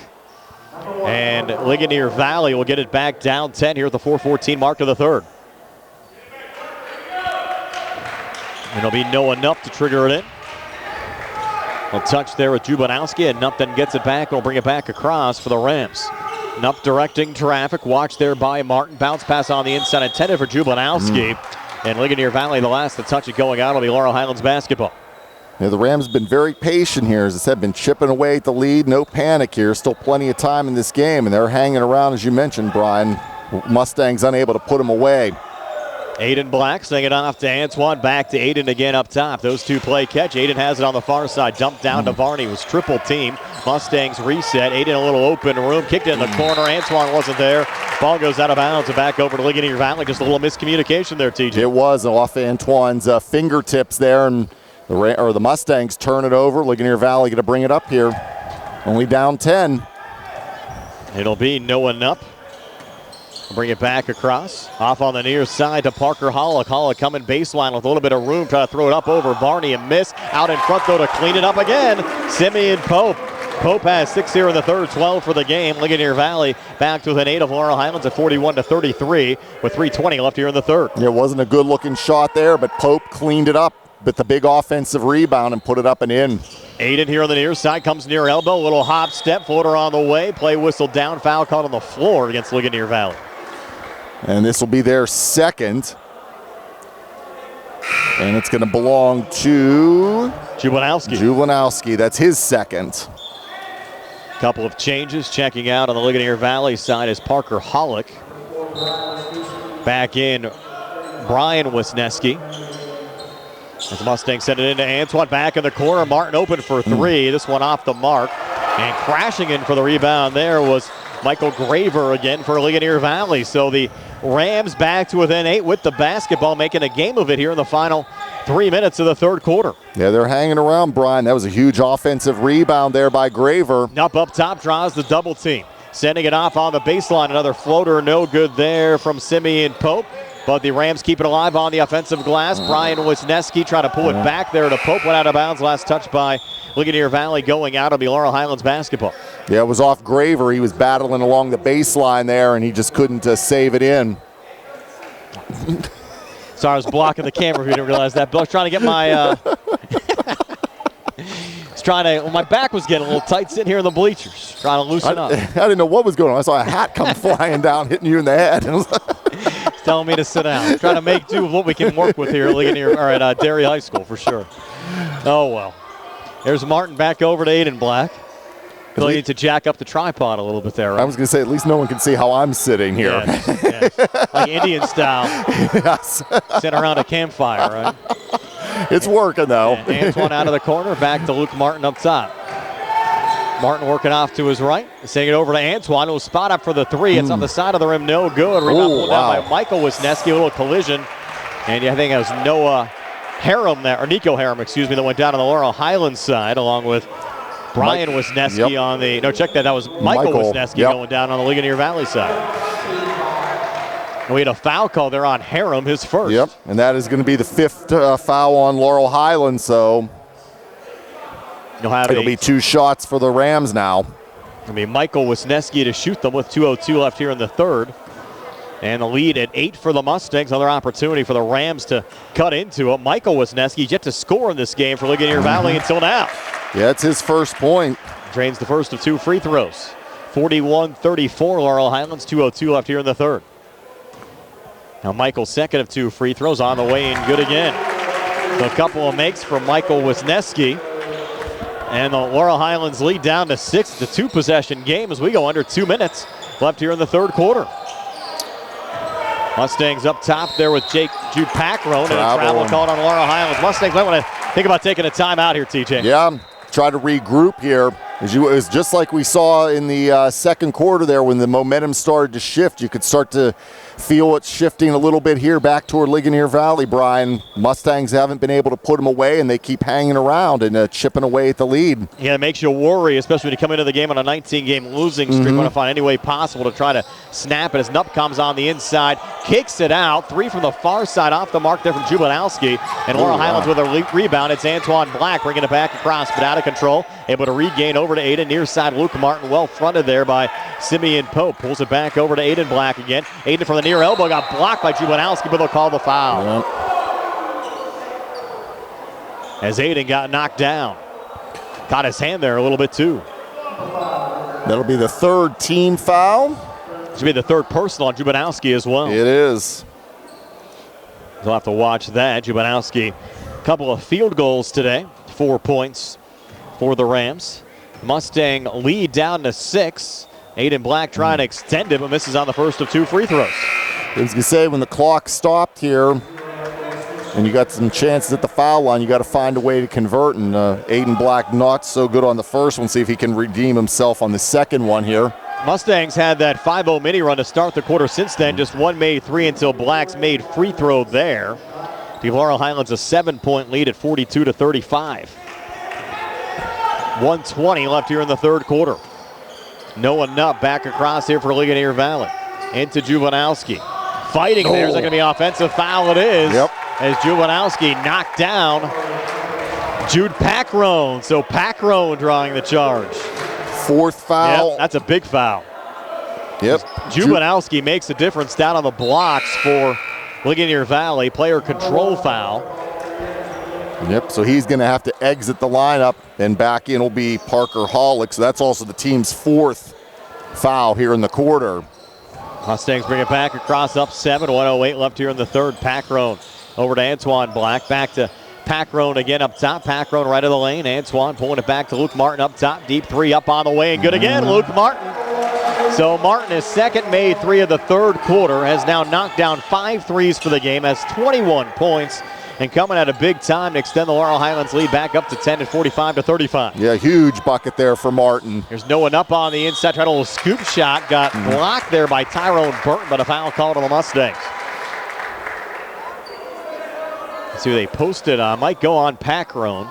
And Ligonier Valley will get it back down 10 here at the 4:14 mark to the third. And it'll be Noah Knupp to trigger it in. A touch there with Jublanowski, and Knupp then gets it back and will bring it back across for the Rams. Knupp directing traffic, watched there by Martin. Bounce pass on the inside, intended for Jublanowski. And Ligonier Valley, the last to touch it going out, will be Laurel Highlands basketball. Yeah, the Rams have been very patient here. As I said, been chipping away at the lead. No panic here. Still plenty of time in this game, and they're hanging around, as you mentioned, Brian. Mustangs unable to put them away. Aiden Black sending it off to Antoine, back to Aiden again up top. Those two play catch. Aiden has it on the far side, dumped down to Varney, was triple team. Mustangs reset. Aiden a little open room, kicked it in the corner. Antoine wasn't there. Ball goes out of bounds and back over to Ligonier Valley. Just a little miscommunication there, TJ. It was off Antoine's fingertips there, and the Mustangs turn it over. Ligonier Valley going to bring it up here. Only down 10. It'll be Noah Nupp. Bring it back across. Off on the near side to Parker Hollick. Hollick coming baseline with a little bit of room. Trying to throw it up over Varney and miss. Out in front, though, to clean it up again. Simeon Pope. Pope has 6 here in the third, 12 for the game. Ligonier Valley back to within 8 of Laurel Highlands at 41-33 with 3:20 left here in the third. It wasn't a good-looking shot there, but Pope cleaned it up with the big offensive rebound and put it up and in. Aiden here on the near side, comes near elbow. Little hop step, floater on the way. Play whistle down, foul called on the floor against Ligonier Valley. And this will be their second. And it's going to belong to Jubanowski. That's his second. Couple of changes. Checking out on the Ligonier Valley side is Parker Hollick. Back in Brian Wisniewski. As the Mustangs send it into Antoine, back in the corner. Martin open for three. This one off the mark. And crashing in for the rebound there was Michael Graver again for Ligonier Valley. So the Rams back to within 8 with the basketball, making a game of it here in the final 3 minutes of the third quarter. Yeah, they're hanging around, Brian. That was a huge offensive rebound there by Graver. Up top, draws the double team. Sending it off on the baseline. Another floater, no good there from Simeon Pope. But the Rams keep it alive on the offensive glass. Brian Wisniewski trying to pull it back there to Pope. Went out of bounds. Last touch by Ligonier Valley going out. It'll be Laurel Highlands basketball. Yeah, it was off Graver. He was battling along the baseline there, and he just couldn't save it in. Sorry, I was blocking the camera if you didn't realize that. But I was trying to get my... my back was getting a little tight sitting here in the bleachers. Trying to loosen up. I didn't know what was going on. I saw a hat come flying down, hitting you in the head. It's telling me to sit down. Trying to make do with what we can work with here at Derry High School for sure. Oh, well. There's Martin back over to Aiden Black. He'll need to jack up the tripod a little bit there, right? I was going to say, at least no one can see how I'm sitting here. Yes. Like Indian style. Yes. Sitting around a campfire, right? It's working, though. And Antoine out of the corner, back to Luke Martin up top. Martin working off to his right. Sending it over to Antoine, who'll spot up for the three. It's on the side of the rim, no good. Rebound pulled down by Michael Wisniewski, a little collision. And I think it was Nico Harum, that went down on the Laurel Highlands side, along with Brian Wisniewski on the, check that was Michael Wisniewski going down on the Ligonier Valley side. And we had a foul call there on Harum, his first. Yep, and that is going to be the fifth foul on Laurel Highlands, so it'll be 2 shots for the Rams now. It'll be Michael Wisniewski to shoot them with 2:02 left here in the third. And the lead at 8 for the Mustangs. Another opportunity for the Rams to cut into it. Michael Wisniewski yet to score in this game for Ligonier Valley until now. Yeah, it's his first point. Drains the first of 2 free throws. 41-34 Laurel Highlands. 2:02 left here in the third. Now Michael's second of 2 free throws on the way in, good again. So a couple of makes from Michael Wisniewski. And the Laurel Highlands lead down to 6. It's a 2-possession game as we go under 2 minutes left here in the third quarter. Mustangs up top there with Jude Packroan, and a travel called on Laurel Highlands. Mustangs might want to think about taking a timeout here, TJ. Yeah, try to regroup here. It was just like we saw in the second quarter there when the momentum started to shift. You could start to feel it shifting a little bit here back toward Ligonier Valley, Brian. Mustangs haven't been able to put them away, and they keep hanging around and chipping away at the lead. Yeah, it makes you worry, especially when you come into the game on a 19-game losing streak. Want to find any way possible to try to snap it as Nupp comes on the inside, kicks it out. 3 from the far side off the mark there from Jubanowski. And Laurel Highlands with a rebound. It's Antoine Black bringing it back across, but out of control. Able to regain over to Aiden. Near side, Luke Martin well fronted there by Simeon Pope. Pulls it back over to Aiden Black again. Aiden from the near elbow got blocked by Jubanowski, but they'll call the foul. As Aiden got knocked down. Caught his hand there a little bit too. That'll be the third team foul. Should be the third personal on Jubanowski as well. It is. We'll have to watch that. Jubanowski, a couple of field goals today. 4 points for the Rams. Mustang lead down to 6. Aiden Black trying to extend it, but misses on the first of 2 free throws. I was going to say, when the clock stopped here and you got some chances at the foul line, you got to find a way to convert. And Aiden Black not so good on the first one. See if he can redeem himself on the second one here. Mustangs had that 5-0 mini run to start the quarter. Since then, just one made three until Black's made free throw there. The Laurel Highlands a 7-point lead at 42-35. 1:20 left here in the third quarter. Noah Nutt back across here for Ligonier Valley. Into Juvenalski. Fighting there. Is that going to be an offensive foul? It is. Yep. As Juvenalski knocked down Jude Packrone. So Packrone drawing the charge. Fourth foul. Yep, that's a big foul. Yep. Juvenalski makes a difference down on the blocks for Ligonier Valley. Player control foul. Yep, so he's going to have to exit the lineup, and back in will be Parker Hollick. So that's also the team's fourth foul here in the quarter. Mustangs bring it back across up 7. 1:08 left here in the third. Packrone over to Antoine Black. Back to Packrone again up top. Packrone right of the lane. Antoine pulling it back to Luke Martin up top. Deep three up on the way and good again. Luke Martin. So Martin, his second made three of the third quarter, has now knocked down 5 threes for the game, has 21 points, and coming at a big time to extend the Laurel Highlands lead back up to 10 at 45-35. Yeah, huge bucket there for Martin. There's Noah up on the inside, tried a little scoop shot, got blocked there by Tyrone Burton, but a foul called on the Mustangs. Let's see who they posted on. Might go on Packrone.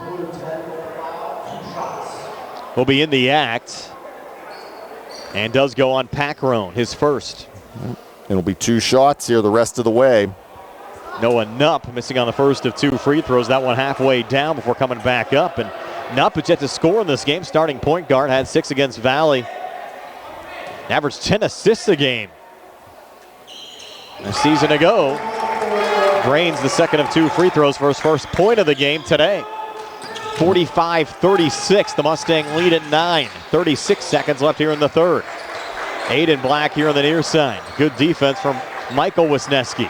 Will be in the act. And does go on Packrone, his first. It'll be 2 shots here the rest of the way. Noah Nupp missing on the first of 2 free throws. That one halfway down before coming back up. And Nupp is yet to score in this game. Starting point guard, had 6 against Valley. Averaged 10 assists a game. A season ago, drains the second of 2 free throws for his first point of the game today. 45-36, the Mustang lead at 9. 36 seconds left here in the third. Aiden Black here on the near side. Good defense from Michael Wisniewski.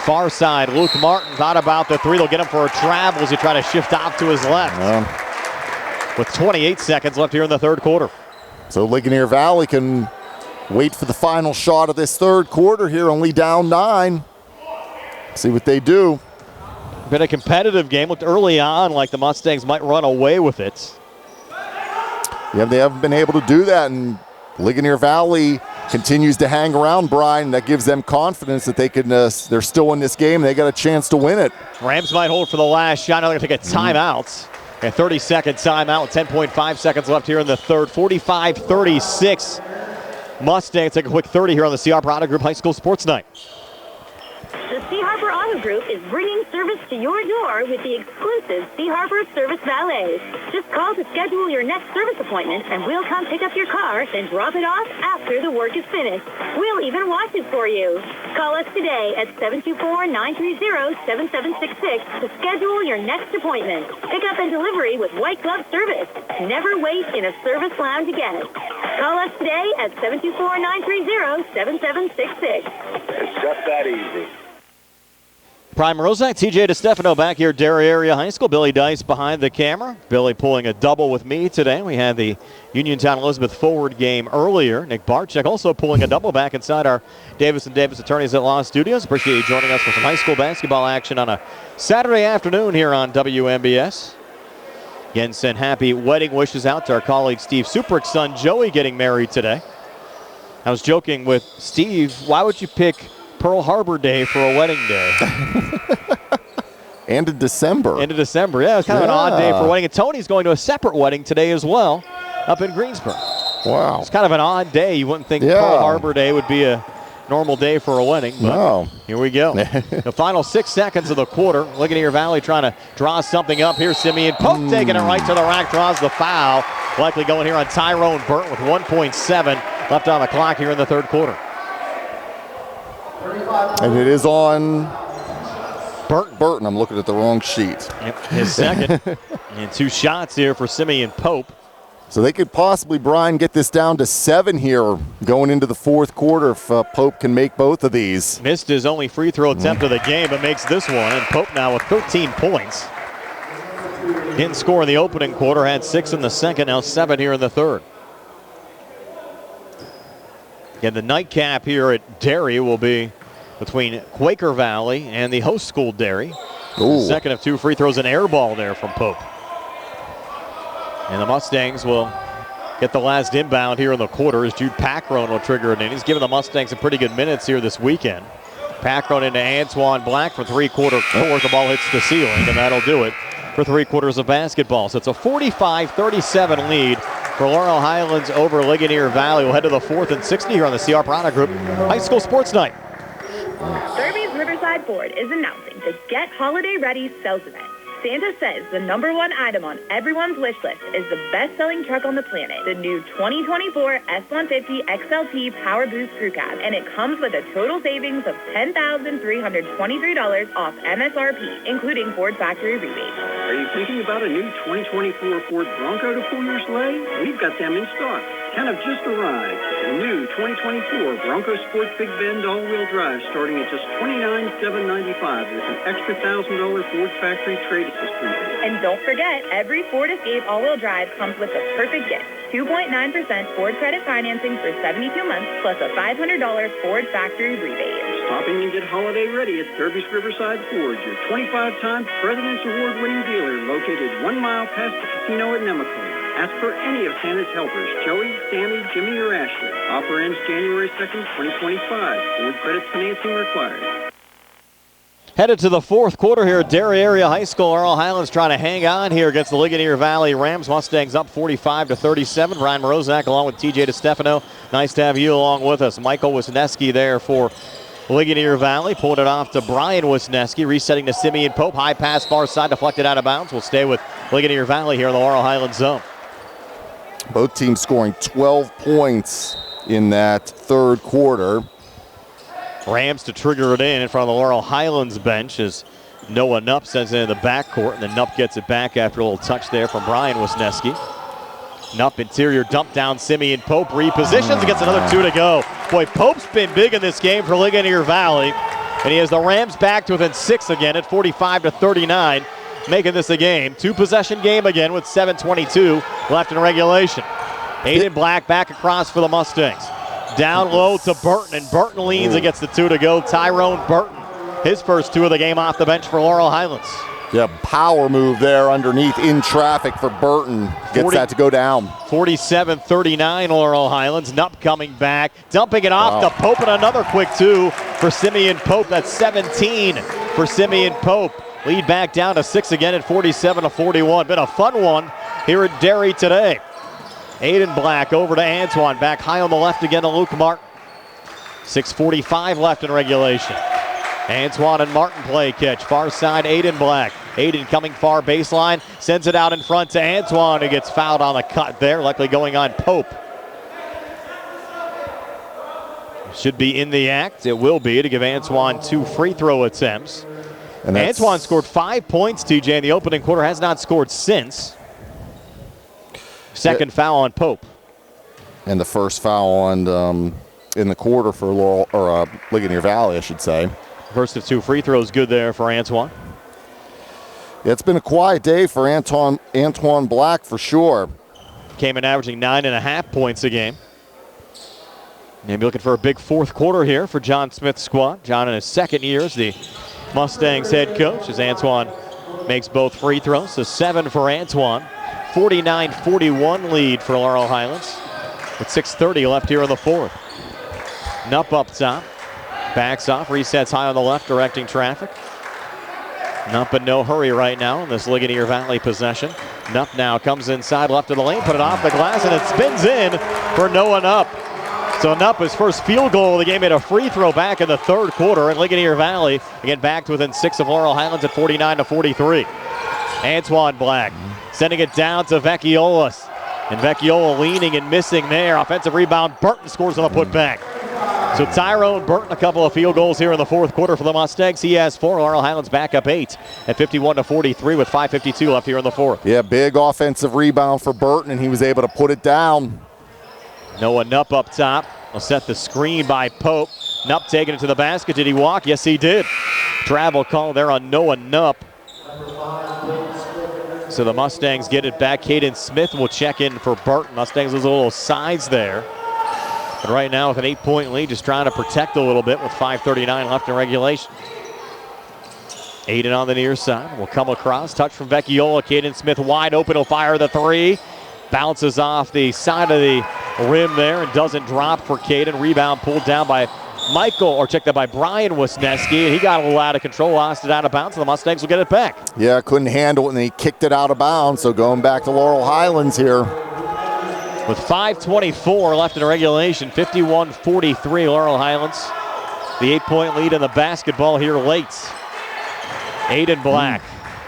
Far side, Luke Martin thought about the three. They'll get him for a travel as he try to shift off to his left. With 28 seconds left here in the third quarter. So Ligonier Valley can wait for the final shot of this third quarter here, only down 9. See what they do. Been a competitive game. Looked early on like the Mustangs might run away with it. Yeah, they haven't been able to do that, and Ligonier Valley continues to hang around, Brian. That gives them confidence that they can. They're still in this game. They got a chance to win it. Rams might hold for the last shot. Now they're going to take a timeout. A 30-second timeout. 10.5 seconds left here in the third. 45-36. Mustangs take a quick 30 here on the CR Auto Group High School Sports Night. The Sea Harbor Auto Group is bringing service to your door with the exclusive Sea Harbor Service Valet. Just call to schedule your next service appointment, and we'll come pick up your car, then drop it off after the work is finished. We'll even wash it for you. Call us today at 724-930-7766 to schedule your next appointment. Pickup and delivery with white glove service. Never wait in a service lounge again. Call us today at 724-930-7766. It's just that easy. Prime Rozak, TJ DeStefano back here at Derry Area High School. Billy Dice behind the camera. Billy pulling a double with me today. We had the Uniontown Elizabeth forward game earlier. Nick Barczyk also pulling a double back inside our Davis & Davis Attorneys at Law Studios. Appreciate you joining us for some high school basketball action on a Saturday afternoon here on WMBS. Again, send happy wedding wishes out to our colleague Steve Suprick's son Joey getting married today. I was joking with Steve, why would you pick Pearl Harbor Day for a wedding day? And in December. End of December, yeah. It's kind of an odd day for a wedding. And Tony's going to a separate wedding today as well up in Greensboro. Wow. It's kind of an odd day. You wouldn't think Pearl Harbor Day would be a normal day for a wedding. But here we go. The final 6 seconds of the quarter. Ligonier Valley trying to draw something up. Here's Simeon Pope taking it right to the rack, draws the foul. Likely going here on Tyrone Burton with 1.7 left on the clock here in the third quarter. And it is on Burton. I'm looking at the wrong sheet. Yep, his second. And 2 shots here for Simeon Pope. So they could possibly, Brian, get this down to 7 here going into the fourth quarter if Pope can make both of these. Missed his only free throw attempt of the game, but makes this one. And Pope now with 13 points. Didn't score in the opening quarter, had 6 in the second, now 7 here in the third. Again, the nightcap here at Derry will be between Quaker Valley and the host school, Derry. Ooh. Second of 2 free throws, an air ball there from Pope. And the Mustangs will get the last inbound here in the quarter as Jude Packrone will trigger it in. He's given the Mustangs some pretty good minutes here this weekend. Packrone into Antoine Black for 3/4 court. The ball hits the ceiling, and that'll do it for 3/4 of basketball. So it's a 45-37 lead for Laurel Highlands over Ligonier Valley. We'll head to the 4th and 60 here on the CR Product Group High School Sports Night. Derby's Riverside Ford is announcing the Get Holiday Ready sales event. Santa says the #1 item on everyone's wish list is the best-selling truck on the planet, the new 2024 F-150 XLT Power Boost Crew Cab, and it comes with a total savings of $10,323 off MSRP, including Ford factory rebate. Are you thinking about a new 2024 Ford Bronco to pull your sleigh? We've got them in stock. 10 have just arrived. The new 2024 Bronco Sport Big Bend all-wheel drive starting at just $29,795 with an extra $1,000 Ford factory trade assist rebate. And don't forget, every Ford Escape all-wheel drive comes with the perfect gift. 2.9% Ford credit financing for 72 months plus a $500 Ford factory rebate. Stop in and get holiday ready at Derby's Riverside Ford, your 25-time President's Award-winning dealer located 1 mile past the casino at Nemacolin. Ask for any of Santa's helpers, Joey, Sammy, Jimmy, or Ashley. Offer ends January 2nd, 2025. Ford credit financing required. Headed to the 4th quarter here at Derry Area High School. Laurel Highlands trying to hang on here against the Ligonier Valley Rams. Mustangs up 45-37. Ryan Morozak along with TJ DeStefano. Nice to have you along with us. Michael Wisniewski there for Ligonier Valley. Pulled it off to Brian Wisniewski. Resetting to Simeon Pope. High pass far side, deflected out of bounds. We'll stay with Ligonier Valley here in the Laurel Highlands zone. Both teams scoring 12 points in that 3rd quarter. Rams to trigger it in front of the Laurel Highlands bench as Noah Nupp sends it into the backcourt, and then Nupp gets it back after a little touch there from Brian Wisniewski. Nupp interior dump down, Simeon Pope repositions and gets another 2 to go. Boy, Pope's been big in this game for Ligonier Valley, and he has the Rams back to within 6 again at 45-39, making this a game. 2-possession game again with 7:22 left in regulation. Aiden Black back across for the Mustangs. Down low to Burton, and Burton leans and gets the 2 to go. Tyrone Burton, his first 2 of the game off the bench for Laurel Highlands. Yeah, power move there underneath in traffic for Burton. Gets that to go down. 47-39 Laurel Highlands. Nupp coming back, dumping it off to Pope, and another quick 2 for Simeon Pope. That's 17 for Simeon Pope. Lead back down to 6 again at 47-41. Been a fun one here at Derry today. Aiden Black over to Antoine. Back high on the left again to Luke Martin. 6:45 left in regulation. Antoine and Martin play catch. Far side, Aiden Black. Aiden coming far baseline. Sends it out in front to Antoine, who gets fouled on the cut there. Likely going on Pope. Should be in the act. It will be to give Antoine 2 free throw attempts. And Antoine scored 5 points, TJ, in the opening quarter. Has not scored since. Second foul on Pope. And the first foul on in the quarter for Ligonier Valley, I should say. First of 2 free throws good there for Antoine. Yeah, it's been a quiet day for Antoine Black for sure. Came in averaging 9.5 points a game. Maybe looking for a big 4th quarter here for John Smith's squad. John in his 2nd year as the Mustangs head coach as Antoine makes both free throws. So 7 for Antoine. 49-41 lead for Laurel Highlands with 6:30 left here in the 4th. Nupp up top. Backs off, resets high on the left, directing traffic. Nupp in no hurry right now in this Ligonier Valley possession. Nupp now comes inside left of the lane, put it off the glass, and it spins in for Noah Nupp. So Nupp, his first field goal of the game, made a free throw back in the 3rd quarter, and Ligonier Valley again back to within 6 of Laurel Highlands at 49-43. Antoine Black sending it down to Vecchiolas. And Vecchiola leaning and missing there. Offensive rebound, Burton scores on the putback. So Tyrone Burton, a couple of field goals here in the 4th quarter for the Mustangs. He has 4. Laurel Highlands back up 8 at 51-43 with 5:52 left here in the 4th. Yeah, big offensive rebound for Burton, and he was able to put it down. Noah Nupp up top. Will set the screen by Pope. Nupp taking it to the basket. Did he walk? Yes, he did. Travel call there on Noah Nupp. So the Mustangs get it back. Caden Smith will check in for Burton. Mustangs lose a little size there. But right now with an 8-point lead, just trying to protect a little bit with 5:39 left in regulation. Aiden on the near side will come across. Touch from Vecchiola. Caden Smith wide open. Will fire the three. Bounces off the side of the rim there and doesn't drop for Caden. Rebound pulled down by Michael, or checked out by Brian Wisniewski. He got a little out of control, lost it out of bounds, and the Mustangs will get it back. Yeah, couldn't handle it, and he kicked it out of bounds. So going back to Laurel Highlands here. With 5:24 left in regulation, 51-43 Laurel Highlands. The 8-point lead in the basketball here late. Aiden Black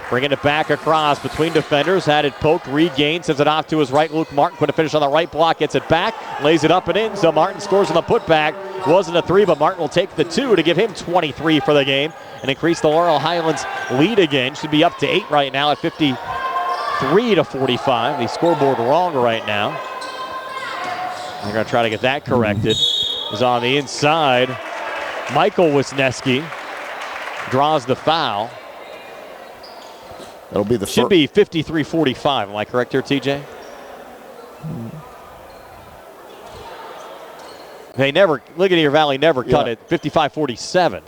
bringing it back across between defenders. Had it poked, regained, sends it off to his right. Luke Martin going to finish on the right block, gets it back, lays it up and in. So Martin scores on the putback. Wasn't a three, but Martin will take the two to give him 23 for the game and increase the Laurel Highlands lead again. Should be up to 8 right now at 53-45. The scoreboard wrong right now. They're going to try to get that corrected. Is on the inside. Michael Wisniewski draws the foul. That'll be the should be 53-45. Am I correct here, TJ? They never, Ligonier Valley never cut it. 55-47.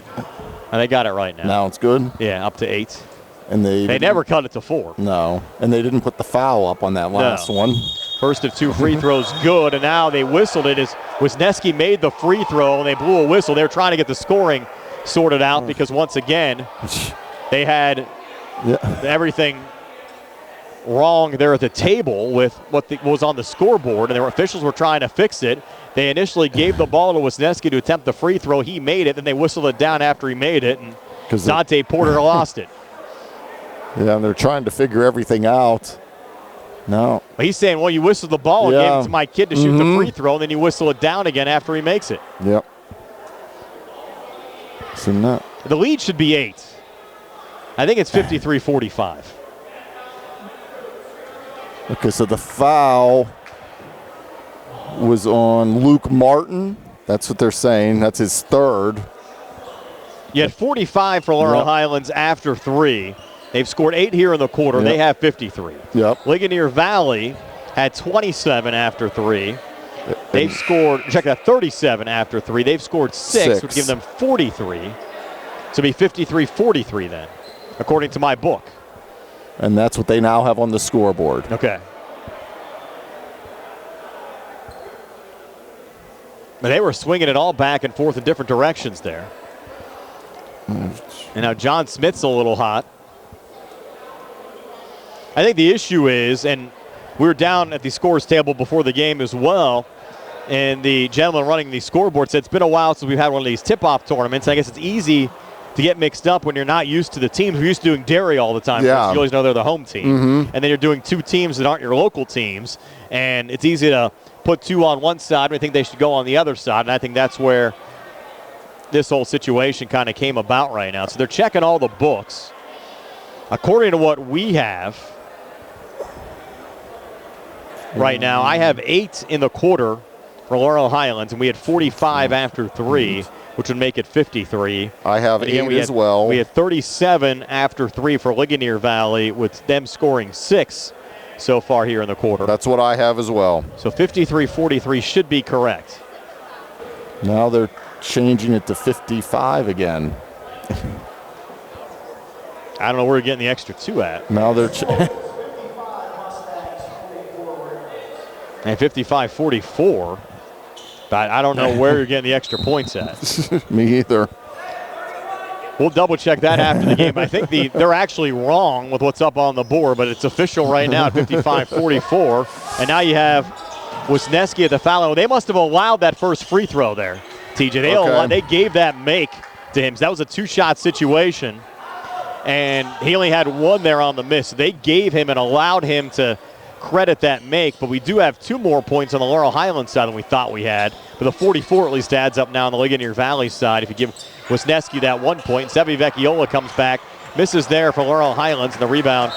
And they got it right now. Now it's good. Yeah, up to 8. And they never cut it to 4. No, and they didn't put the foul up on that last one. First of 2 free throws good, and now they whistled it as Wisniewski made the free throw, and they blew a whistle. They were trying to get the scoring sorted out because once again, they had everything wrong there at the table with what was on the scoreboard, and their officials were trying to fix it. They initially gave the ball to Wisniewski to attempt the free throw. He made it, then they whistled it down after he made it, and Dante Porter lost it. Yeah, and they're trying to figure everything out. No. He's saying, well, you whistled the ball and gave it to my kid to shoot the free throw, and then you whistle it down again after he makes it. Yep. So no. The lead should be 8. I think it's 53-45. Okay, so the foul was on Luke Martin. That's what they're saying. That's his third. You had 45 for Laurel Highlands after 3. They've scored 8 here in the quarter. They have 53. Yep. Ligonier Valley had 27 after 3. They've scored, check that, 37 after 3. They've scored 6, which gives them 43. So it'll be 53-43 then, according to my book. And that's what they now have on the scoreboard. Okay. But they were swinging it all back and forth in different directions there. And now John Smith's a little hot. I think the issue is, and we were down at the scores table before the game as well, and the gentleman running the scoreboard said it's been a while since we've had one of these tip-off tournaments. I guess it's easy to get mixed up when you're not used to the teams. We're used to doing Derry all the time. Yeah. You always know they're the home team. And then you're doing 2 teams that aren't your local teams, and it's easy to put 2 on one side and I think they should go on the other side, and I think that's where this whole situation kind of came about right now. So they're checking all the books. According to what we have right now, I have 8 in the quarter for Laurel Highlands, and we had 45 after 3, which would make it 53. I have 8 as well. We had 37 after 3 for Ligonier Valley, with them scoring 6 so far here in the quarter. That's what I have as well. So 53-43 should be correct. Now they're changing it to 55 again. I don't know where you're getting the extra 2 at. Now they're and 55-44. But I don't know where you're getting the extra points at. Me either. We'll double check that after the game. I think they're actually wrong with what's up on the board, but it's official right now at 55-44. And now you have Wisniewski at the foul line. They must have allowed that first free throw there, TJ. They gave that make to him. So that was a 2-shot situation, and he only had 1 there on the miss. They gave him and allowed him to credit that make, but we do have 2 more points on the Laurel Highlands side than we thought we had. But the 44 at least adds up now on the Ligonier Valley side. If you give Wisniewski that 1 point, Sebi Vecchiola comes back, misses there for Laurel Highlands, and the rebound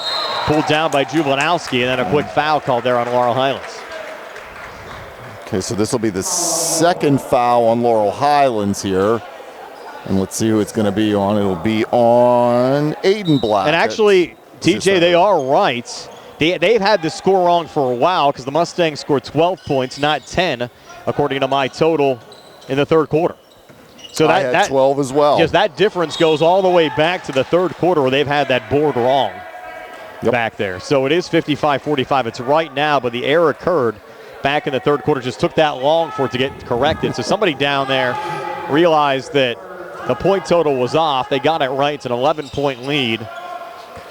pulled down by Jublanowski, and then a quick foul called there on Laurel Highlands. Okay, so this will be the second foul on Laurel Highlands here. And let's see who it's going to be on. It'll be on Aiden Black. And actually, TJ, they are right. They've had the score wrong for a while because the Mustangs scored 12 points, not 10, according to my total in the third quarter. So I had 12 as well. Because that difference goes all the way back to the third quarter where they've had that board wrong back there. So it is 55-45. It's right now, but the error occurred back in the third quarter. Just took that long for it to get corrected. So somebody down there realized that the point total was off. They got it right. It's an 11-point lead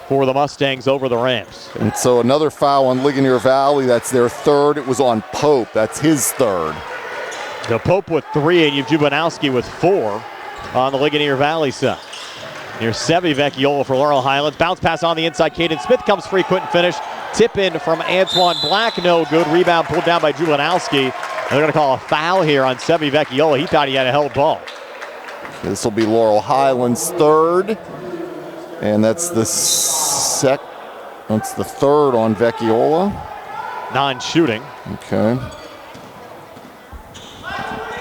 for the Mustangs over the Rams. And so another foul on Ligonier Valley. That's their third. It was on Pope. That's his third. The Pope with 3 and Jubanowski with 4 on the Ligonier Valley side. Here's Sevi Vecchiola for Laurel Highlands. Bounce pass on the inside. Caden Smith comes free, couldn't finish. Tip in from Antoine Black, no good. Rebound pulled down by Jubanowski. And they're going to call a foul here on Sevi Vecchiola. He thought he had a held ball. This will be Laurel Highlands' third. And that's the third on Vecchiola. Non-shooting. Okay.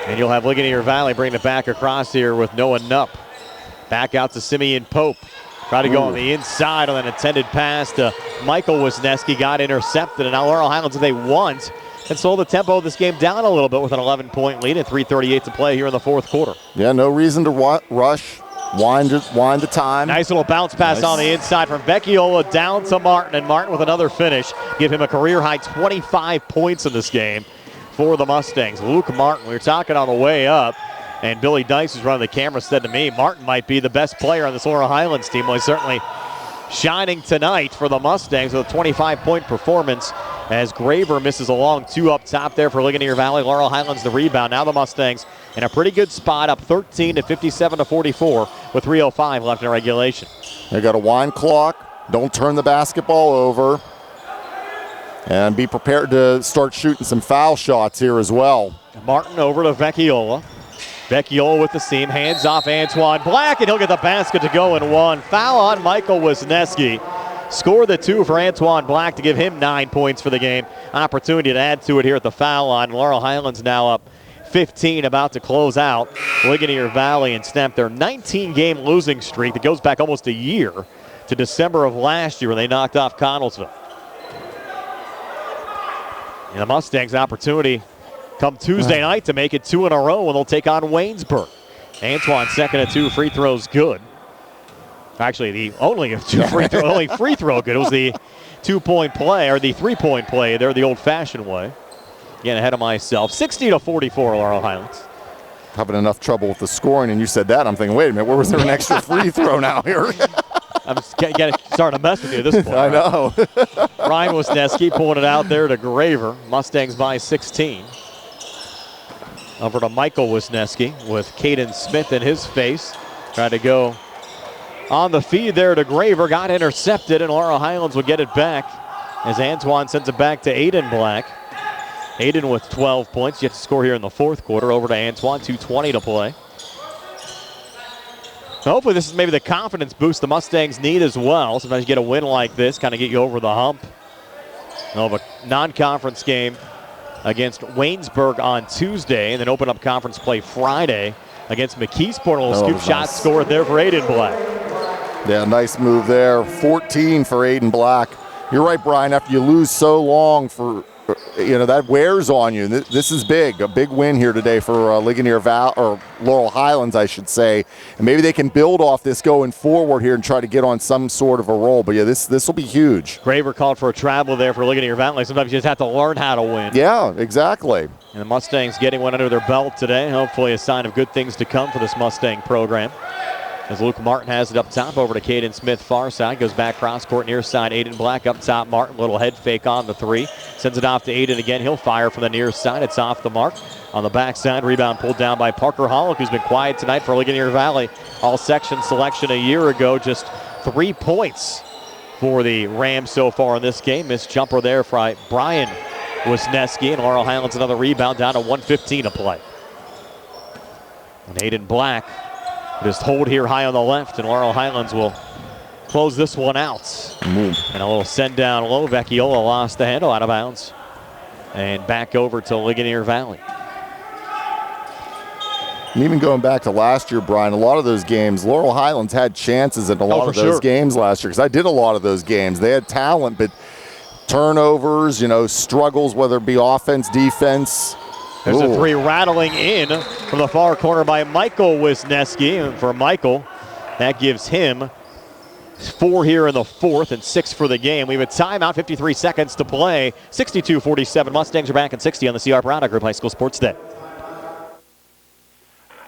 And you'll have Ligonier Valley bring it back across here with Noah Nupp. Back out to Simeon Pope. Try to go on the inside on an intended pass to Michael Wisniewski. Got intercepted. And now Laurel Highlands, if they want, can slow the tempo of this game down a little bit with an 11-point lead and 3:38 to play here in the fourth quarter. Yeah, no reason to rush. Wind the time. Nice little bounce pass on the inside from Vecchiola down to Martin. And Martin with another finish. Give him a career-high 25 points in this game for the Mustangs. Luke Martin, we were talking on the way up, and Billy Dice, who's running the camera, said to me, Martin might be the best player on this Laurel Highlands team. Well, he's certainly shining tonight for the Mustangs with a 25-point performance as Graver misses a long 2 up top there for Ligonier Valley. Laurel Highlands the rebound. Now the Mustangs in a pretty good spot, up 13 to 57-44 with 3:05 left in regulation. They got a wine clock. Don't turn the basketball over. And be prepared to start shooting some foul shots here as well. Martin over to Vecchiola. Vecchiola with the seam, hands off Antoine Black, and he'll get the basket to go in one. Foul on Michael Wisniewski. Score the 2 for Antoine Black to give him 9 points for the game. Opportunity to add to it here at the foul line. Laurel Highlands now up 15, about to close out Ligonier Valley and snap their 19-game losing streak that goes back almost a year to December of last year when they knocked off Connellsville. And the Mustangs' opportunity come Tuesday night to make it 2 in a row when they'll take on Waynesburg. Antoine second of 2 free throws good. Actually, the only of 2 free throw, only free throw good. It was the 2-point play, or the 3-point play there, the old-fashioned way. Again, ahead of myself. 60-44, Laurel Highlands. Having enough trouble with the scoring, and you said that. I'm thinking, wait a minute, where was there an extra free throw now here? I'm starting to mess with you at this point. I know. Ryan Wisniewski pulling it out there to Graver. Mustangs by 16. Over to Michael Wisniewski with Caden Smith in his face. Trying to go on the feed there to Graver. Got intercepted, and Laurel Highlands will get it back as Antoine sends it back to Aiden Black. Aiden with 12 points. Yet to score here in the fourth quarter. Over to Antoine, 2:20 to play. Hopefully this is maybe the confidence boost the Mustangs need as well. Sometimes you get a win like this, kind of get you over the hump. They'll have a non-conference game against Waynesburg on Tuesday, and then open up conference play Friday against McKeesport. A little scoop shot scored there for Aiden Black. Yeah, nice move there. 14 for Aiden Black. You're right, Brian. After you lose so long for, that wears on you. This is big. A big win here today for Ligonier Valley, or Laurel Highlands, I should say. And maybe they can build off this going forward here and try to get on some sort of a roll. But yeah, this will be huge. Graver called for a travel there for Ligonier Valley. Sometimes you just have to learn how to win. Yeah, exactly. And the Mustangs getting one under their belt today. Hopefully a sign of good things to come for this Mustang program. As Luke Martin has it up top, over to Caden Smith, far side. Goes back cross court, near side. Aiden Black up top. Martin, little head fake on the 3. Sends it off to Aiden again. He'll fire from the near side. It's off the mark. On the backside, rebound pulled down by Parker Hollick, who's been quiet tonight for Ligonier Valley. All section selection a year ago. Just 3 points for the Rams so far in this game. Missed jumper there for Brian Wisniewski. And Laurel Highlands another rebound down to 1:15 to play. And Aiden Black just hold here high on the left, and Laurel Highlands will close this one out. And a little send down low. Vecchiola lost the handle, out of bounds. And back over to Ligonier Valley. And even going back to last year, Brian, a lot of those games, Laurel Highlands had chances in a lot of those games last year, because I did a lot of those games. They had talent, but turnovers, struggles, whether it be offense, defense. There's a three rattling in from the far corner by Michael Wisniewski. And for Michael, that gives him 4 here in the fourth and 6 for the game. We have a timeout, 53 seconds to play. 62-47. Mustangs are back at 60 on the C. Harper Auto Group High School Sports Day.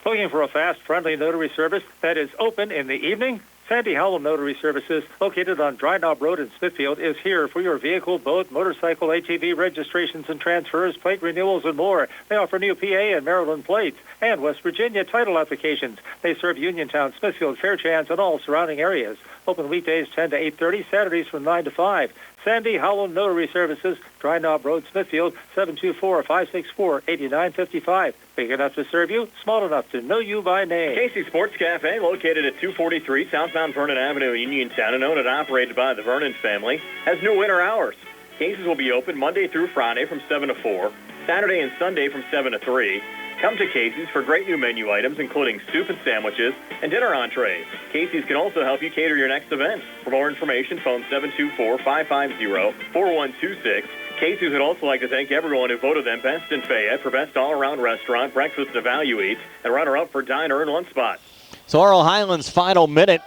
Looking for a fast, friendly notary service that is open in the evening? Sandy Howell Notary Services, located on Dry Knob Road in Smithfield, is here for your vehicle, boat, motorcycle, ATV registrations and transfers, plate renewals, and more. They offer new PA and Maryland plates and West Virginia title applications. They serve Uniontown, Smithfield, Fairchance, and all surrounding areas. Open weekdays 10 to 8:30, Saturdays from 9 to 5. Sandy Howell Notary Services, Dry Knob Road, Smithfield, 724-564-8955. Big enough to serve you, small enough to know you by name. Casey Sports Cafe, located at 243 southbound Vernon Avenue in Uniontown and owned and operated by the Vernon family, has new winter hours. Casey's will be open Monday through Friday from 7 to 4, Saturday and Sunday from 7 to 3. Come to Casey's for great new menu items, including soup and sandwiches and dinner entrees. Casey's can also help you cater your next event. For more information, phone 724-550-4126. Casey's would also like to thank everyone who voted them best in Fayette for best all-around restaurant, breakfast and value eats, and runner-up for diner and lunch spot. So Laurel Highlands' final minute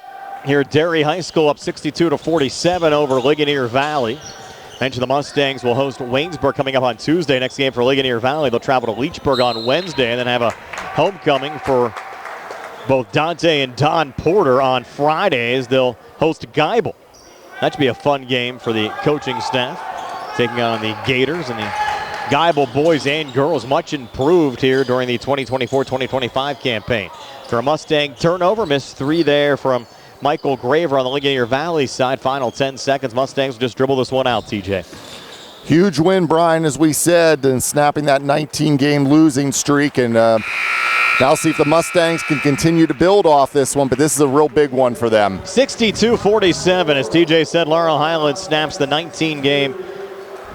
here at Derry High School, up 62-47 over Ligonier Valley. Mentioned the Mustangs will host Waynesburg coming up on Tuesday. Next game for Ligonier Valley. They'll travel to Leechburg on Wednesday and then have a homecoming for both Dante and Don Porter on Fridays. They'll host Geibel. That should be a fun game for the coaching staff, taking on the Gators and the Geibel boys and girls, much improved here during the 2024-2025 campaign. For a Mustang turnover, missed 3 there from Michael Graver on the Ligonier Valley side. Final 10 seconds. Mustangs will just dribble this one out, TJ. Huge win, Brian, as we said, and snapping that 19-game losing streak. And now see if the Mustangs can continue to build off this one, but this is a real big one for them. 62-47, as TJ said, Laurel Highlands snaps the 19-game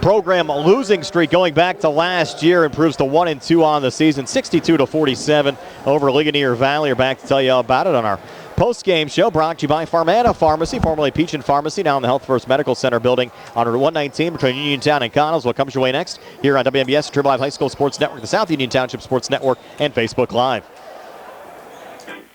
program losing streak going back to last year, improves to 1-2 on the season. 62-47 over Ligonier Valley. We're back to tell you all about it on our post-game show, brought to you by Farmana Pharmacy, formerly Peach and Pharmacy, now in the Health First Medical Center building on Route 119 between Uniontown and Connells. What comes your way next here on WMBS, Triple Live High School Sports Network, the South Union Township Sports Network, and Facebook Live.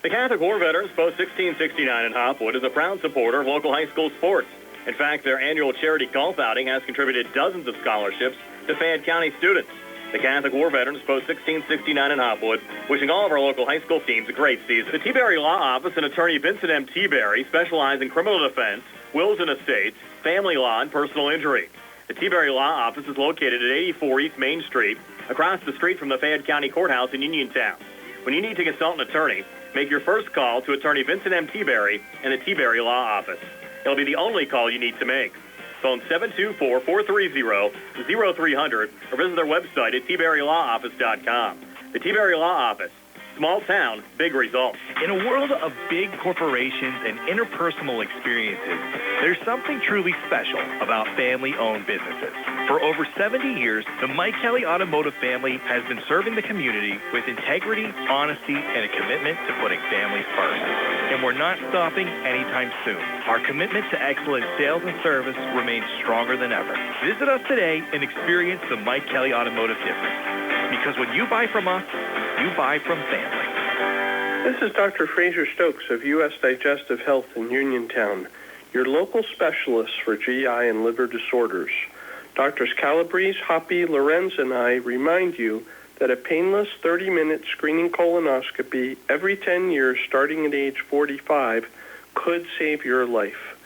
The Catholic War Veterans Post 1669 in Hopwood is a proud supporter of local high school sports. In fact, their annual charity golf outing has contributed dozens of scholarships to Fayette County students. The Catholic War Veterans Post 1669 in Hopwood, wishing all of our local high school teams a great season. The T-Berry Law Office and attorney Vincent M. T-Berry specialize in criminal defense, wills and estates, family law, and personal injury. The T-Berry Law Office is located at 84 East Main Street, across the street from the Fayette County Courthouse in Uniontown. When you need to consult an attorney, make your first call to attorney Vincent M. T-Berry and the T-Berry Law Office. It'll be the only call you need to make. Phone 724-430-0300 or visit their website at tberrylawoffice.com. The T-Berry Law Office. Small town, big results. In a world of big corporations and interpersonal experiences, there's something truly special about family-owned businesses. For over 70 years, the Mike Kelly Automotive family has been serving the community with integrity, honesty, and a commitment to putting families first. And we're not stopping anytime soon. Our commitment to excellent sales and service remains stronger than ever. Visit us today and experience the Mike Kelly Automotive difference. Because when you buy from us, you buy from family. This is Dr. Fraser Stokes of U.S. Digestive Health in Uniontown, your local specialist for GI and liver disorders. Doctors Calabrese, Hoppy, Lorenz, and I remind you that a painless 30-minute screening colonoscopy every 10 years starting at age 45 could save your life.